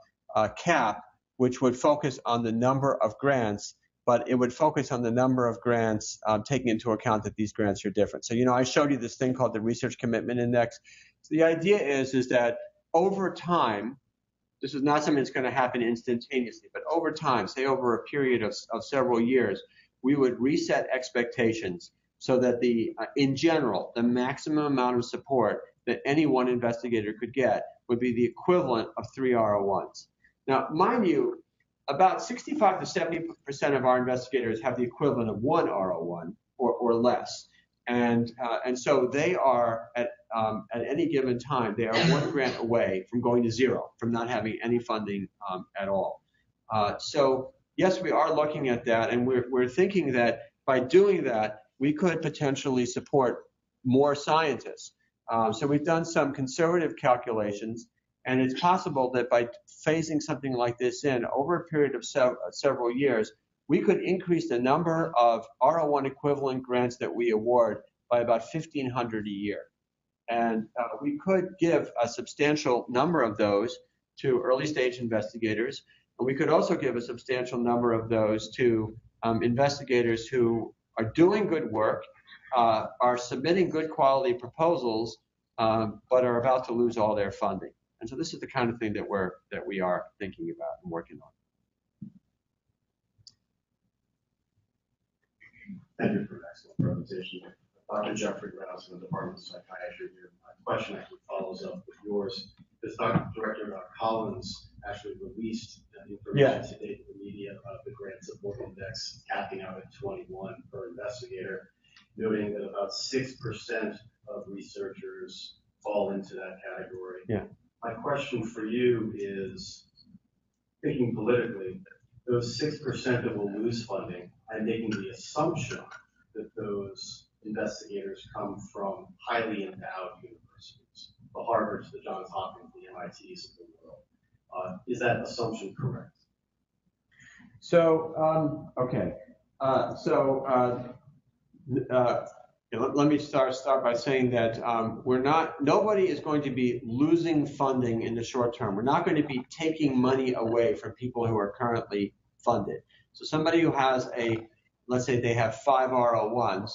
cap which would focus on the number of grants, but it would focus on the number of grants taking into account that these grants are different. So, I showed you this thing called the Research Commitment Index. So the idea is that over time, this is not something that's going to happen instantaneously, but over time, say over a period of several years, we would reset expectations so that in general, the maximum amount of support that any one investigator could get would be the equivalent of 3 R01s. Now, mind you, about 65 to 70% of our investigators have the equivalent of 1 R01 or less. And so they are at any given time, they are 1 grant away from going to 0, from not having any funding at all. So yes, we are looking at that, and we're thinking that by doing that, we could potentially support more scientists. So we've done some conservative calculations, and it's possible that by phasing something like this in over a period of several years, we could increase the number of R01 equivalent grants that we award by about 1,500 a year. And we could give a substantial number of those to early stage investigators. And we could also give a substantial number of those to investigators who are doing good work, are submitting good quality proposals, but are about to lose all their funding. And so this is the kind of thing that we are thinking about and working on. Thank you for an excellent presentation. Dr. Jeffrey Rouse from the Department of Psychiatry here. My question actually follows up with yours. This Director Collins actually released information today to the media about the grant support index capping out at 21 per investigator, noting that about 6% of researchers fall into that category. Yeah. My question for you is, thinking politically, those 6% that will lose funding, I'm making the assumption that those investigators come from highly endowed universities, the Harvards, the Johns Hopkins, the MITs of the world. Is that assumption correct? So, okay. Let me start by saying that nobody is going to be losing funding in the short term. We're not going to be taking money away from people who are currently funded. So somebody who has let's say they have 5 R01s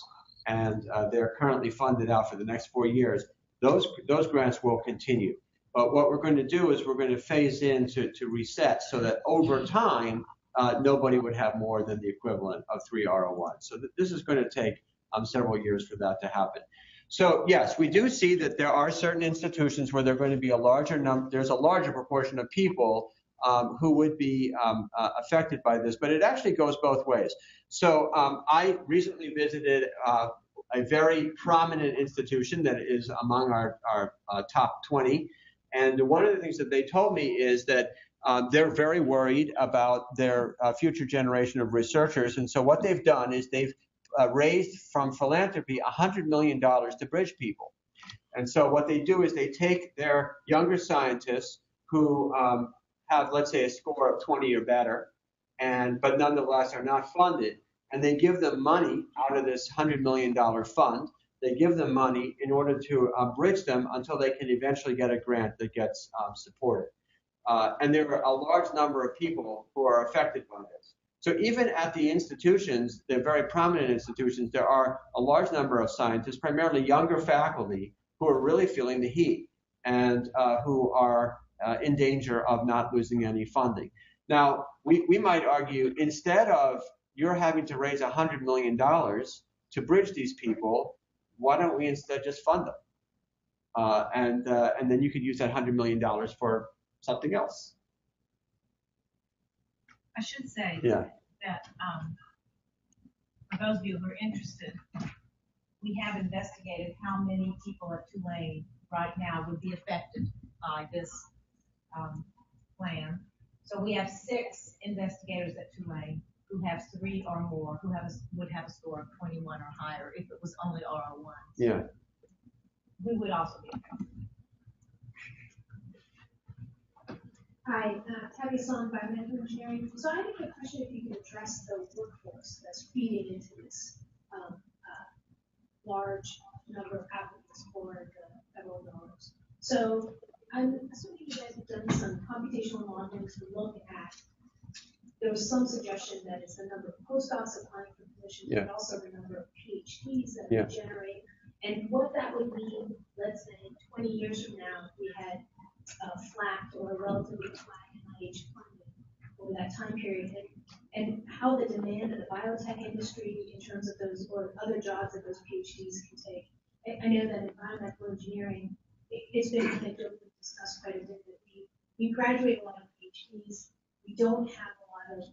and they're currently funded out for the next 4 years, those grants will continue. But what we're going to do is we're going to phase in to reset so that over time, nobody would have more than the equivalent of 3 R01s. So this is going to take several years for that to happen. So yes, we do see that there are certain institutions where there's going to be there's a larger proportion of people who would be affected by this, but it actually goes both ways. So I recently visited a very prominent institution that is among our top 20, and one of the things that they told me is that they're very worried about their future generation of researchers. And so what they've done is they've raised from philanthropy $100 million to bridge people. And so what they do is they take their younger scientists who have, let's say, a score of 20 or better, but nonetheless are not funded, and they give them money out of this $100 million fund. They give them money in order to bridge them until they can eventually get a grant that gets supported. And there are a large number of people who are affected by this. So even at the institutions, the very prominent institutions, there are a large number of scientists, primarily younger faculty, who are really feeling the heat and who are in danger of not losing any funding. Now, we might argue, instead of you're having to raise $100 million to bridge these people, why don't we instead just fund them? And then you could use that $100 million for something else. I should say Yeah. that for those of you who are interested, we have investigated how many people at Tulane right now would be affected by this plan. So we have 6 investigators at Tulane who have 3 or more, who would have a score of 21 or higher if it was only RO1. Yeah. We would also be affected. Hi, Tabby Song, Environmental Engineering. So I have a question if you could address the workforce that's feeding into this large number of applicants for the federal dollars. So I'm assuming you guys have done some computational modeling to look at, there was some suggestion that it's the number of postdocs applying for positions, Yeah. but also the number of PhDs that Yeah. we generate, and what that would mean, let's say 20 years from now, if we had flat or relatively flat NIH funding over that time period, and how the demand of the biotech industry in terms of those or other jobs that those PhDs can take. I know that in environmental engineering, it's been anecdotally discussed quite a bit that we graduate a lot of PhDs, we don't have a lot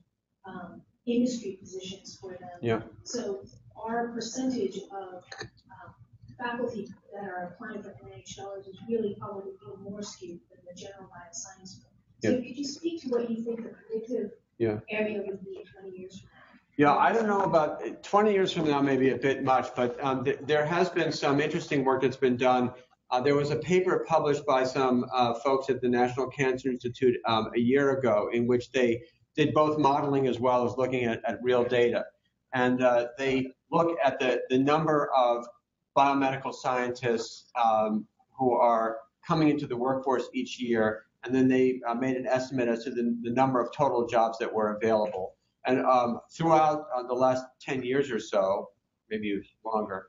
of industry positions for them. Yeah. So our percentage of faculty that are applying for NIH dollars is really probably even more skewed than the general bioscience field. So could you speak to what you think the predictive area would be 20 years from now? Yeah, I don't know about 20 years from now, maybe a bit much, but there has been some interesting work that's been done. There was a paper published by some folks at the National Cancer Institute a year ago in which they did both modeling as well as looking at real data. And they look at the number of biomedical scientists who are coming into the workforce each year, and then they made an estimate as to the number of total jobs that were available. And throughout the last 10 years or so, maybe longer,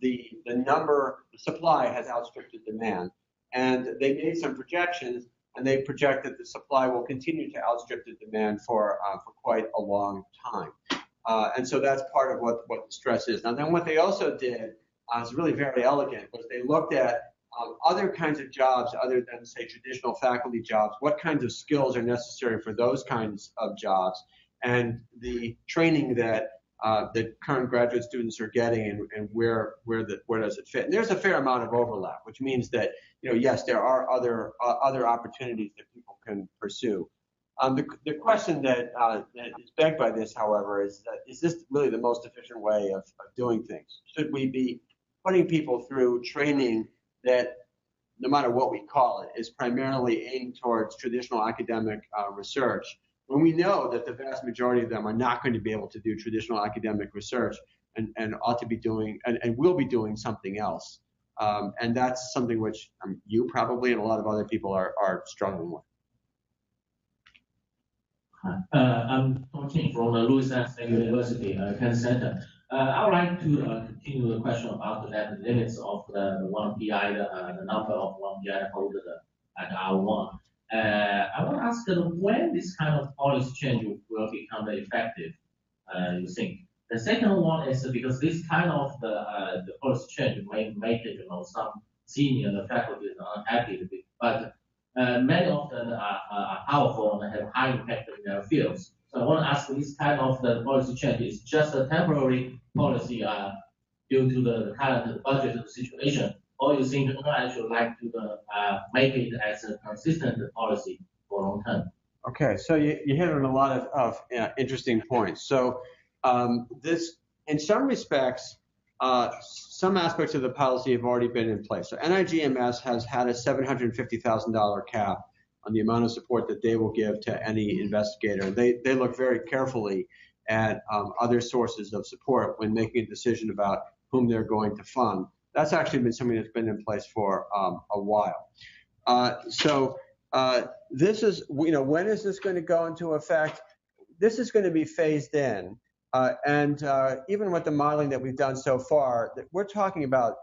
the supply has outstripped the demand. And they made some projections, and they project that the supply will continue to outstrip the demand for quite a long time. And so that's part of what the stress is. Now, then what they also did is really very elegant, was they looked at other kinds of jobs other than, say, traditional faculty jobs. What kinds of skills are necessary for those kinds of jobs, and the training that the current graduate students are getting, and where does it fit? And there's a fair amount of overlap, which means that, yes, there are other opportunities that people can pursue. The question that is begged by this, however, is this really the most efficient way of doing things? Should we be putting people through training that, no matter what we call it, is primarily aimed towards traditional academic research, when we know that the vast majority of them are not going to be able to do traditional academic research and ought to be doing and will be doing something else? And that's something which you probably and a lot of other people are struggling with. I'm talking from the Louisiana State University Cancer Center. I would like to continue the question about the limits of the one PI, the number of one PI holder at R1. I want to ask when this kind of policy change will become effective, you think? The second one is because this kind of the policy change may make it, some senior faculty are unhappy with it, but many of them are powerful and have high impact in their fields. So I want to ask, this kind of the policy change is just a temporary policy due to the current budget situation, or you think NIH would like to make it as a consistent policy for a long time. Okay, so you hit on a lot of interesting points. So this, in some respects, some aspects of the policy have already been in place. So NIGMS has had a $750,000 cap on the amount of support that they will give to any investigator. They look very carefully at other sources of support when making a decision about whom they're going to fund. That's actually been something that's been in place for a while. This is, when is this going to go into effect? This is going to be phased in. Even with the modeling that we've done so far, we're talking about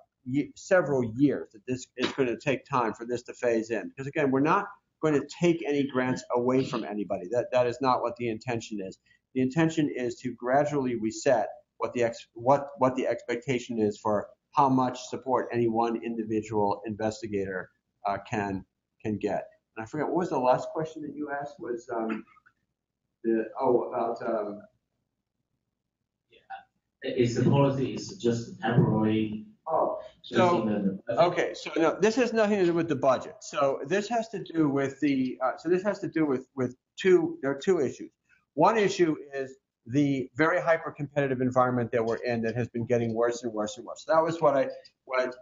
several years that this is going to take time for this to phase in. Because again, we're not going to take any grants away from anybody. That is not what the intention is. The intention is to gradually reset what the expectation is for how much support any one individual investigator can get. And I forget, what was the last question that you asked? Was about. Is the policy is just temporary? Oh, so okay, so no, this has nothing to do with the budget. So this has to do with the. With two. There are two issues. One issue is the very hyper-competitive environment that we're in that has been getting worse and worse and worse. That was what I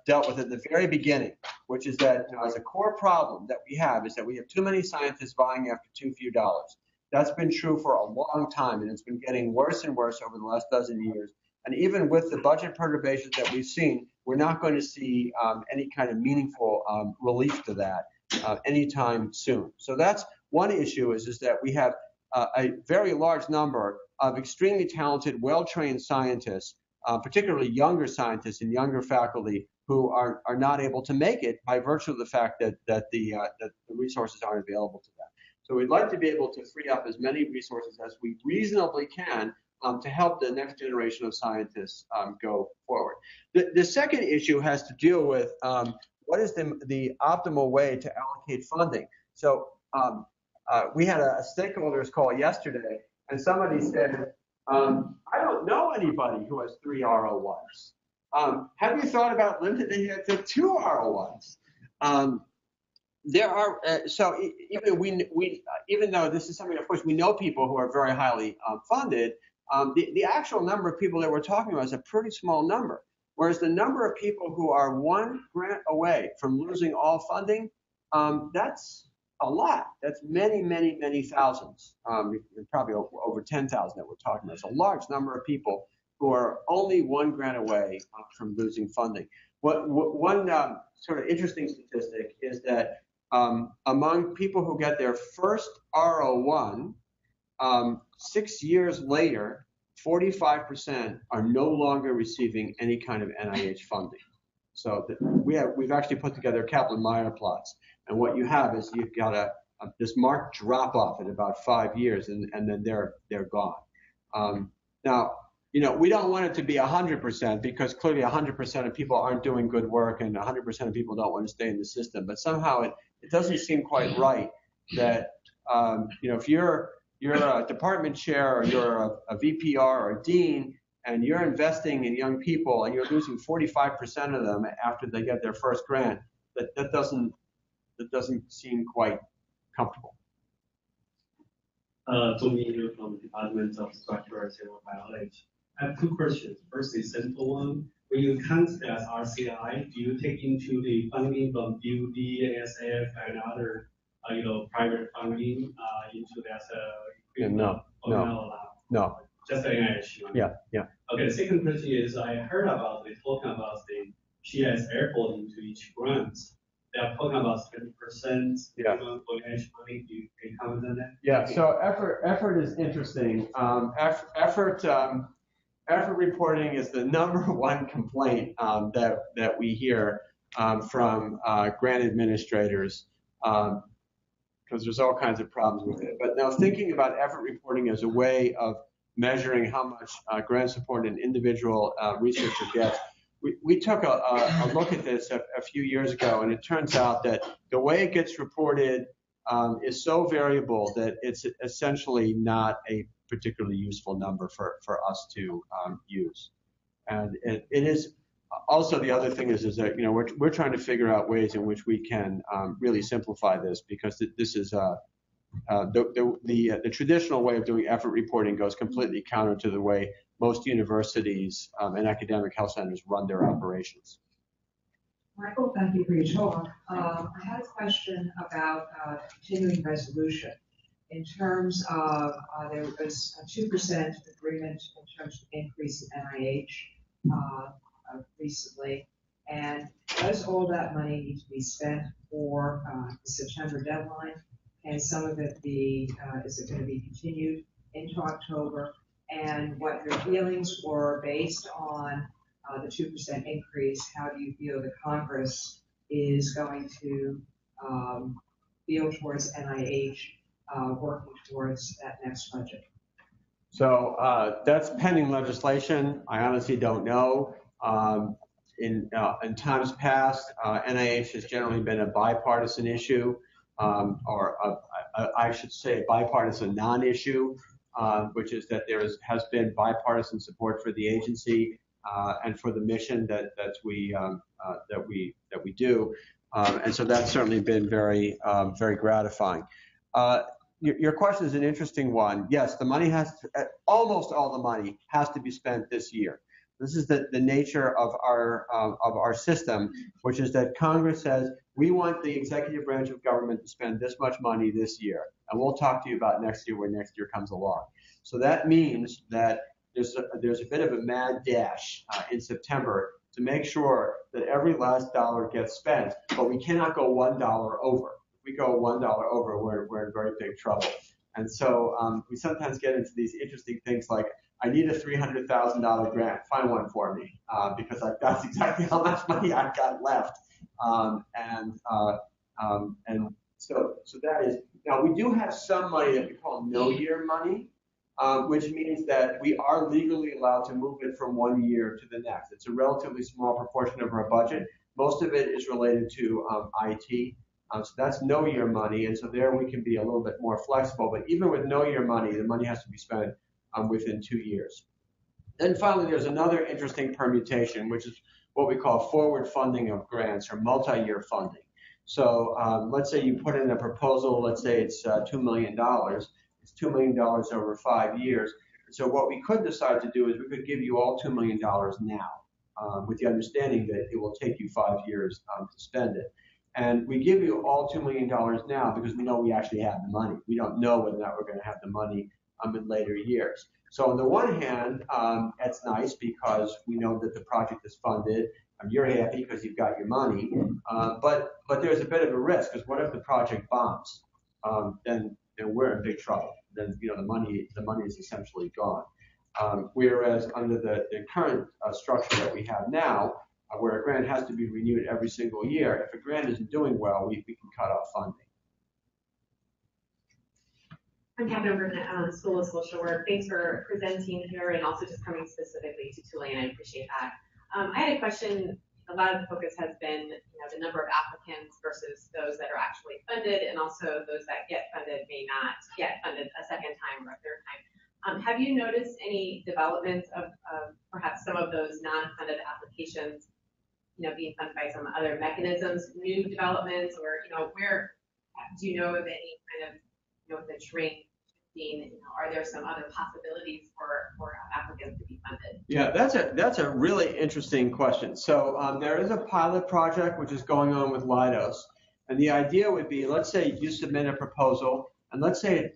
dealt with at the very beginning, which is that as a core problem that we have is that we have too many scientists vying after too few dollars. That's been true for a long time, and it's been getting worse and worse over the last dozen years. And even with the budget perturbations that we've seen, we're not going to see any kind of meaningful relief to that anytime soon. So that's one issue is that we have a very large number of extremely talented, well-trained scientists, particularly younger scientists and younger faculty who are not able to make it by virtue of the fact that the resources aren't available to them. So we'd like to be able to free up as many resources as we reasonably can to help the next generation of scientists go forward. The second issue has to deal with what is the optimal way to allocate funding. So we had a stakeholders call yesterday, and somebody said, I don't know anybody who has 3 R01s. Have you thought about limiting it to 2 R01s? There are so even though this is something, of course, we know people who are very highly funded. The actual number of people that we're talking about is a pretty small number, whereas the number of people who are one grant away from losing all funding, that's a lot. That's many, many, many thousands, probably over 10,000 that we're talking about. It's a large number of people who are only one grant away from losing funding. One sort of interesting statistic is that among people who get their first R01, 6 years later, 45% are no longer receiving any kind of NIH funding. So we've actually put together Kaplan-Meier plots, and what you have is you've got this marked drop off at about 5 years, and then they're gone. Now, we don't want it to be 100% because clearly 100% of people aren't doing good work, and 100% of people don't want to stay in the system. But somehow it doesn't seem quite right that if you're a department chair or you're a VPR or a dean and you're investing in young people and you're losing 45% of them after they get their first grant, that doesn't seem quite comfortable. Tony here from the Department of Structural and Cell Biology. I have two questions. First is simple one. When you count as RCI, do you take into the funding from DOD, ASF, and other private funding into that? No. Just the NIH. Yeah. Okay. The second question is I heard about talking about the PS airport into each grant. They are talking about 20%. Yeah. For NIH money. Do you comment on that? Yeah. So effort is interesting. Effort reporting is the number one complaint that we hear from grant administrators. Because there's all kinds of problems with it. But now thinking about effort reporting as a way of measuring how much grant support an individual researcher gets, we took a look at this a few years ago, and it turns out that the way it gets reported is so variable that it's essentially not a particularly useful number for us to use. And it is also, the other thing is that we're trying to figure out ways in which we can really simplify this, because this is the traditional way of doing effort reporting goes completely counter to the way most universities and academic health centers run their operations. Michael, thank you for your talk. I had a question about continuing resolution. In terms of, there was a 2% agreement in terms of increase in NIH recently. And does all that money need to be spent for the September deadline? And some of it be, is it going to be continued into October? And what your feelings were based on the 2% increase, how do you feel the Congress is going to feel towards NIH working towards that next budget? So that's pending legislation. I honestly don't know. In times past, NIH has generally been a bipartisan issue, I should say a bipartisan non-issue, which is that has been bipartisan support for the agency and for the mission that we do, and so that's certainly been very gratifying. Your question is an interesting one. Yes, the money almost all the money has to be spent this year. This is the nature of our system, which is that Congress says we want the executive branch of government to spend this much money this year, and we'll talk to you about next year when next year comes along. So that means that there's a bit of a mad dash in September to make sure that every last dollar gets spent, but we cannot go $1 over. If we go $1 over, we're in very big trouble. And so we sometimes get into these interesting things like, I need a $300,000 grant, find one for me, because that's exactly how much money I've got left. And so that is, now we do have some money that we call no-year money, which means that we are legally allowed to move it from one year to the next. It's a relatively small proportion of our budget. Most of it is related to IT. So that's no-year money, and so there we can be a little bit more flexible. But even with no-year money, the money has to be spent within 2 years. Then finally, there's another interesting permutation, which is what we call forward funding of grants or multi-year funding. So let's say you put in a proposal, let's say it's $2 million. It's $2 million over 5 years. So what we could decide to do is we could give you all $2 million now, with the understanding that it will take you 5 years to spend it. And we give you all $2 million now because we know we actually have the money. We don't know whether or not we're going to have the money in later years. So on the one hand, it's nice because we know that the project is funded. You're happy because you've got your money. But there's a bit of a risk, because what if the project bombs? Then we're in big trouble. Then the money is essentially gone. Whereas under the current structure that we have now, where a grant has to be renewed every single year, if a grant isn't doing well, we can cut off funding. I'm Catherine Burnett, School of Social Work. Thanks for presenting here and also just coming specifically to Tulane. I appreciate that. I had a question. A lot of the focus has been, the number of applicants versus those that are actually funded, and also those that get funded may not get funded a second time or a third time. Have you noticed any developments of perhaps some of those non-funded applications, being funded by some other mechanisms, new developments, or where do you know of any kind of the train? Are there some other possibilities for applicants to be funded? Yeah, that's a really interesting question. So there is a pilot project which is going on with Leidos, and the idea would be, let's say you submit a proposal, and let's say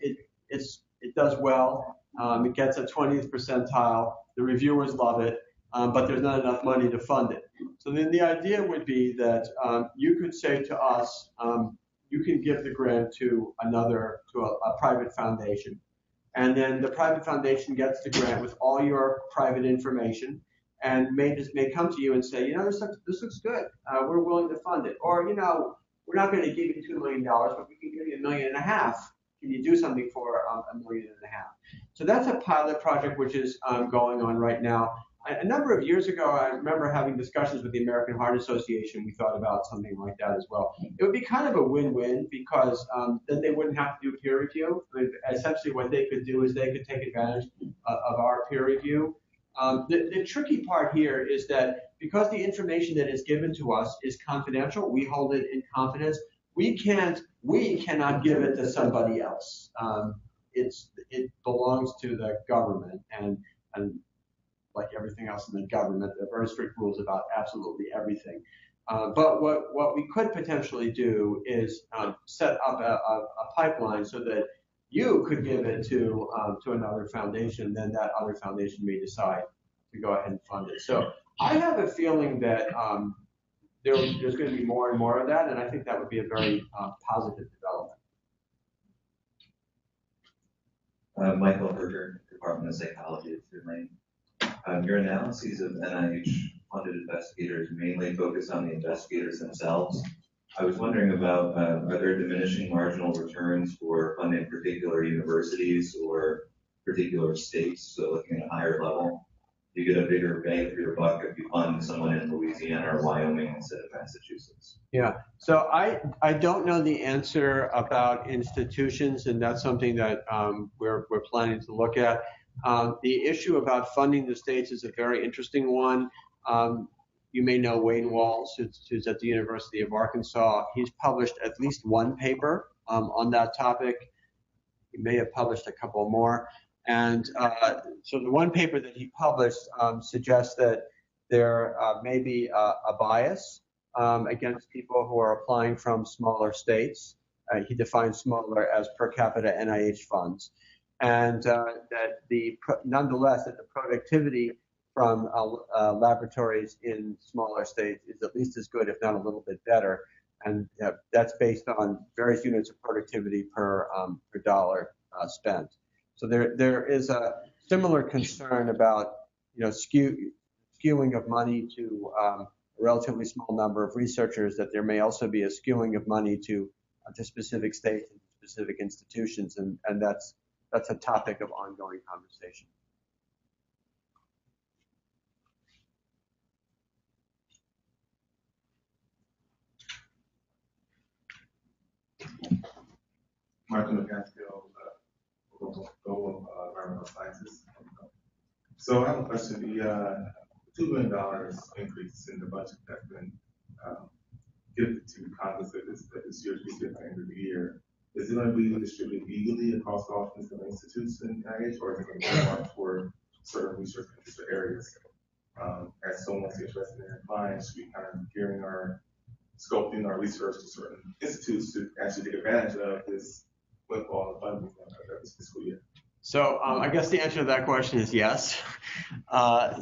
it does well, it gets a 20th percentile, the reviewers love it, but there's not enough money to fund it. So then the idea would be that you could say to us, you can give the grant to a private foundation. And then the private foundation gets the grant with all your private information and may come to you and say, this looks good. We're willing to fund it. Or, we're not going to give you $2 million, but we can give you $1.5 million. Can you do something for $1.5 million? So that's a pilot project which is going on right now. A number of years ago, I remember having discussions with the American Heart Association. We thought about something like that as well. It would be kind of a win-win because then they wouldn't have to do peer review. I mean, essentially, what they could do is they could take advantage of our peer review. The tricky part here is that because the information that is given to us is confidential, we hold it in confidence. we cannot give it to somebody else. It belongs to the government, and like everything else in the government, there are very strict rules about absolutely everything. But what we could potentially do is set up a pipeline so that you could give it to another foundation, then that other foundation may decide to go ahead and fund it. So I have a feeling that there's going to be more and more of that, and I think that would be a very positive development. Michael Berger, Department of Psychology at Tulane. Your analyses of NIH-funded investigators mainly focus on the investigators themselves. I was wondering about, are there diminishing marginal returns for funding particular universities or particular states, so looking at a higher level? Do you get a bigger bang for your buck if you fund someone in Louisiana or Wyoming instead of Massachusetts? Yeah, so I don't know the answer about institutions, and that's something that we're planning to look at. The issue about funding the states is a very interesting one. You may know Wayne Walls, who's at the University of Arkansas. He's published at least one paper on that topic. He may have published a couple more. And so the one paper that he published suggests that there may be a bias against people who are applying from smaller states. He defines smaller as per capita NIH funds. And nonetheless, that the productivity from laboratories in smaller states is at least as good, if not a little bit better. And that's based on various units of productivity per dollar spent. So there is a similar concern about skewing of money to a relatively small number of researchers, that there may also be a skewing of money to specific states and specific institutions, and that's a topic of ongoing conversation. Martin McCaskill, Global Environmental Sciences. So I have a question. The $2 million increase in the budget that's been given to Congress that this year, at the end of the year, is it going to be distributed evenly across all institutes in NIH, or is it going to be marked for certain research areas? As someone's interested in applying, should we kind of gearing scoping our research to certain institutes to actually take advantage of this windfall of funding this fiscal year? So I guess the answer to that question is yes.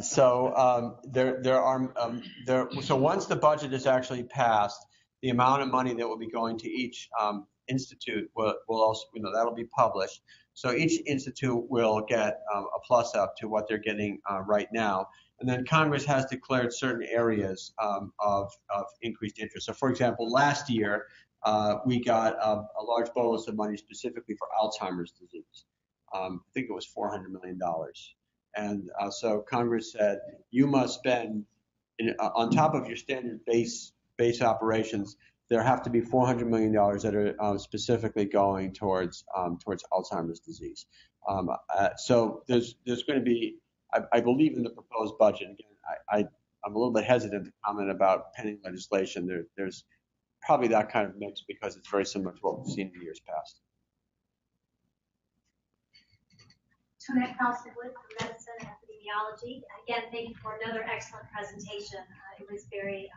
So once the budget is actually passed, the amount of money that will be going to each institute will also, that'll be published. So each institute will get a plus up to what they're getting right now. And then Congress has declared certain areas of increased interest. So for example, last year, we got a large bolus of money specifically for Alzheimer's disease. I think it was $400 million. And so Congress said, you must spend, on top of your standard base operations, there have to be $400 million that are specifically going towards Alzheimer's disease. So there's going to be, I believe in the proposed budget. Again, I'm a little bit hesitant to comment about pending legislation. There's probably that kind of mix because it's very similar to what we've seen in years past. Tonette Carlson-Wood from Medicine and Epidemiology. Again, thank you for another excellent presentation. It was very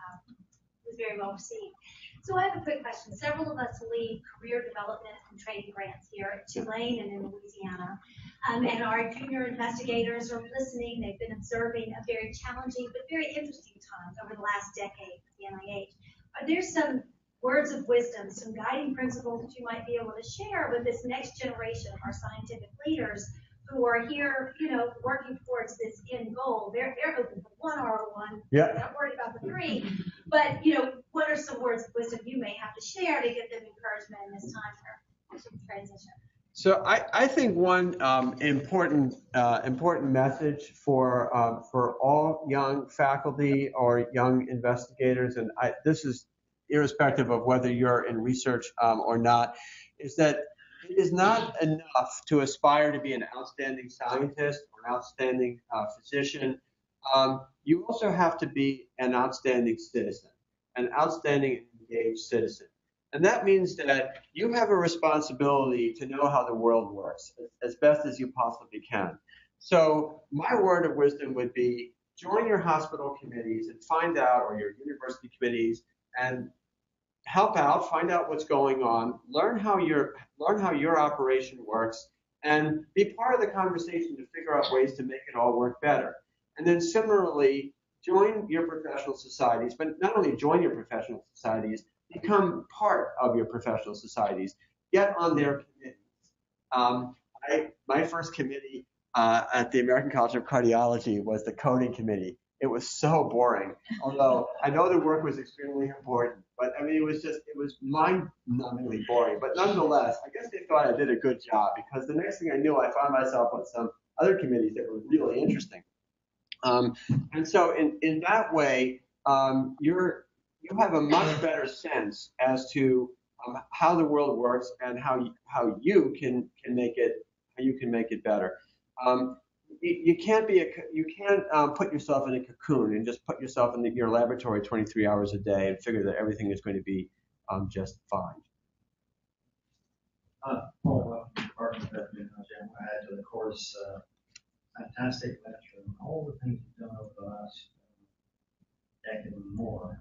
well received. So I have a quick question. Several of us lead career development and training grants here at Tulane and in Louisiana. And our junior investigators are listening. They've been observing a very challenging but very interesting time over the last decade at the NIH. Are there some words of wisdom, some guiding principles that you might be able to share with this next generation of our scientific leaders who are here, working towards this end goal? They're hoping for one R01. Yeah. They're not worried about the 3. But, what are some words of wisdom you may have to share to give them encouragement in this time for transition? So I think one important message for all young faculty or young investigators, and this is irrespective of whether you're in research or not, is that it is not enough to aspire to be an outstanding scientist or an outstanding physician. You also have to be an outstanding citizen, an outstanding engaged citizen. And that means that you have a responsibility to know how the world works as best as you possibly can. So my word of wisdom would be join your hospital committees and find out, or your university committees, and help out, find out what's going on, learn how your operation works, and be part of the conversation to figure out ways to make it all work better. And then similarly, join your professional societies, but not only join your professional societies, become part of your professional societies. Get on their committees. My first committee at the American College of Cardiology was the coding committee. It was so boring, although I know the work was extremely important, but I mean, it was mind-numbingly boring. But nonetheless, I guess they thought I did a good job, because the next thing I knew, I found myself on some other committees that were really interesting. And so in that way, you have a much better sense as to how the world works and how you can make it better. You can't put yourself in a cocoon and just put yourself in your laboratory 23 hours a day and figure that everything is going to be just fine. Paul, Department of Epidemiology, I add to the course, fantastic lecture, and all the things you've done over the last decade and more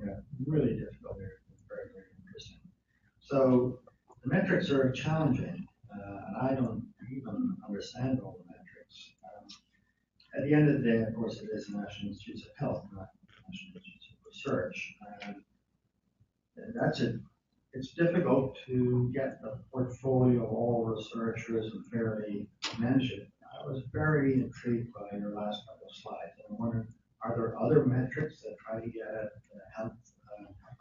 in a really difficult area. Very, very interesting. So the metrics are challenging, and I don't even understand all the metrics. At the end of the day, of course, it is the National Institutes of Health, not the National Institutes of Research. And it's difficult to get the portfolio of all researchers and fairly manage it. I was very intrigued by your last couple of slides. I'm wondering, are there other metrics that try to get at health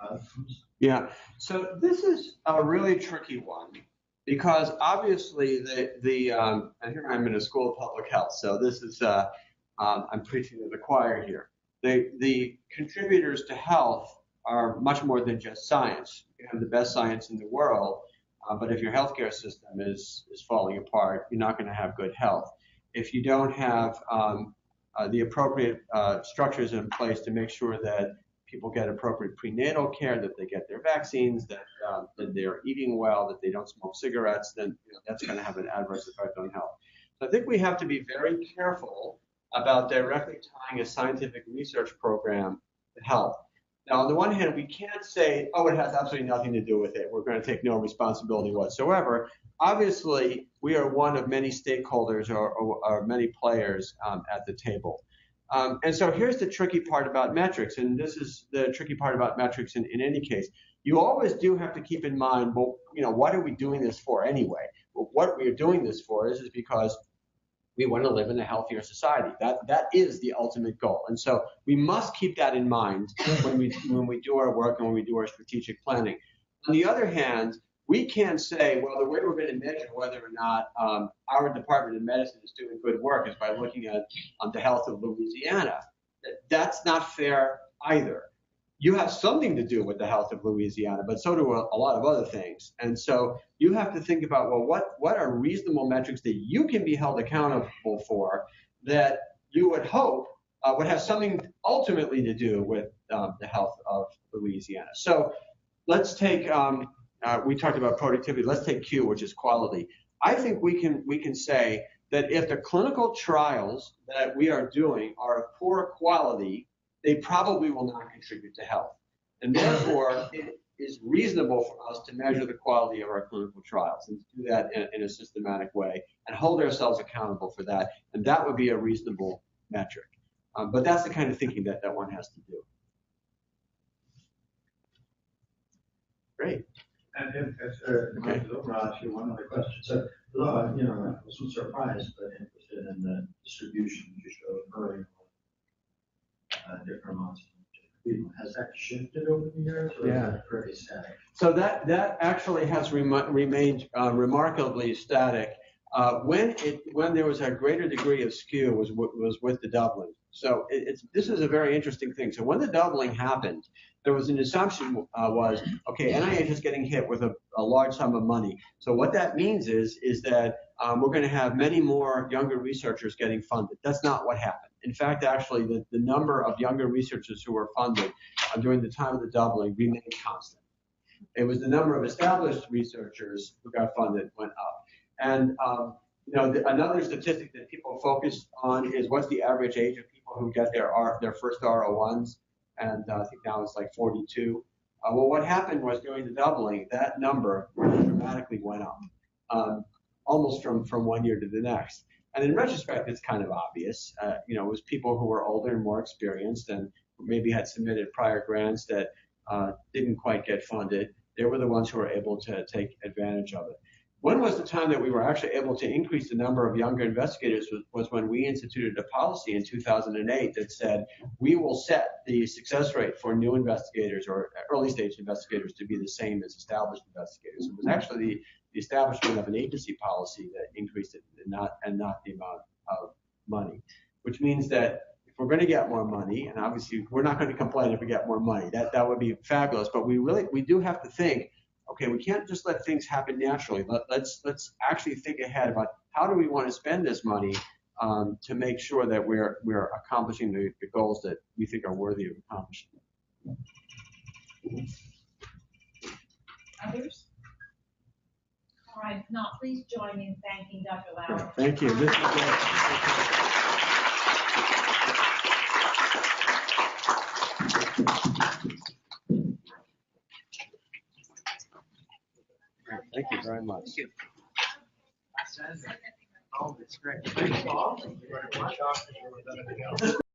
outcomes? Yeah, so this is a really tricky one, because obviously and here I'm in a school of public health, so this is I'm preaching to the choir here. The contributors to health are much more than just science. You have the best science in the world, but if your healthcare system is falling apart, you're not going to have good health. If you don't have the appropriate structures in place to make sure that people get appropriate prenatal care, that they get their vaccines, that they're eating well, that they don't smoke cigarettes, then that's going to have an adverse effect on health. So I think we have to be very careful about directly tying a scientific research program to health. Now, on the one hand, we can't say, oh, it has absolutely nothing to do with it. We're going to take no responsibility whatsoever. Obviously, we are one of many stakeholders or many players at the table. And so here's the tricky part about metrics, and this is the tricky part about metrics in any case. You always do have to keep in mind, well, what are we doing this for anyway? Well, what we are doing this for is because we want to live in a healthier society. That is the ultimate goal. And so we must keep that in mind when we do our work and when we do our strategic planning. On the other hand, we can't say, well, the way we're going to measure whether or not our Department of Medicine is doing good work is by looking at the health of Louisiana. That's not fair either. You have something to do with the health of Louisiana, but so do a lot of other things. And so you have to think about, well, what are reasonable metrics that you can be held accountable for that you would hope would have something ultimately to do with the health of Louisiana. So let's take, we talked about productivity. Let's take Q, which is quality. I think we can say that if the clinical trials that we are doing are of poor quality, they probably will not contribute to health. And therefore, it is reasonable for us to measure the quality of our clinical trials and to do that in a systematic way and hold ourselves accountable for that. And that would be a reasonable metric. But that's the kind of thinking that one has to do. Great. And if the okay. I'll ask you one other question. So, I was surprised but interested in the distribution you showed earlier. Different amounts of people. Has that shifted over the years, or is that pretty static? So that actually has remained remarkably static. When there was a greater degree of skew was with the doubling. So this is a very interesting thing. So when the doubling happened, there was an assumption was, okay, NIH is getting hit with a large sum of money. So what that means is that we're going to have many more younger researchers getting funded. That's not what happened. In fact, actually, the number of younger researchers who were funded during the time of the doubling remained constant. It was the number of established researchers who got funded went up. And another statistic that people focus on is what's the average age of people who get their first R01s, and I think now it's like 42. Well, what happened was during the doubling, that number dramatically went up, almost from one year to the next. And in retrospect, it's kind of obvious. It was people who were older and more experienced and maybe had submitted prior grants that didn't quite get funded. They were the ones who were able to take advantage of it. When was the time that we were actually able to increase the number of younger investigators was when we instituted a policy in 2008 that said we will set the success rate for new investigators or early stage investigators to be the same as established investigators. It was actually the establishment of an agency policy that increased it and not the amount of money, which means that if we're going to get more money, and obviously we're not going to complain if we get more money, that would be fabulous, but we do have to think, okay, we can't just let things happen naturally. Let's actually think ahead about how do we want to spend this money to make sure that we're accomplishing the goals that we think are worthy of accomplishing. Others? All right, if not, please join me in thanking Dr. Lauer. Thank you. This is great. Thank you very much. Thank you. Oh, that's great. Thank you all.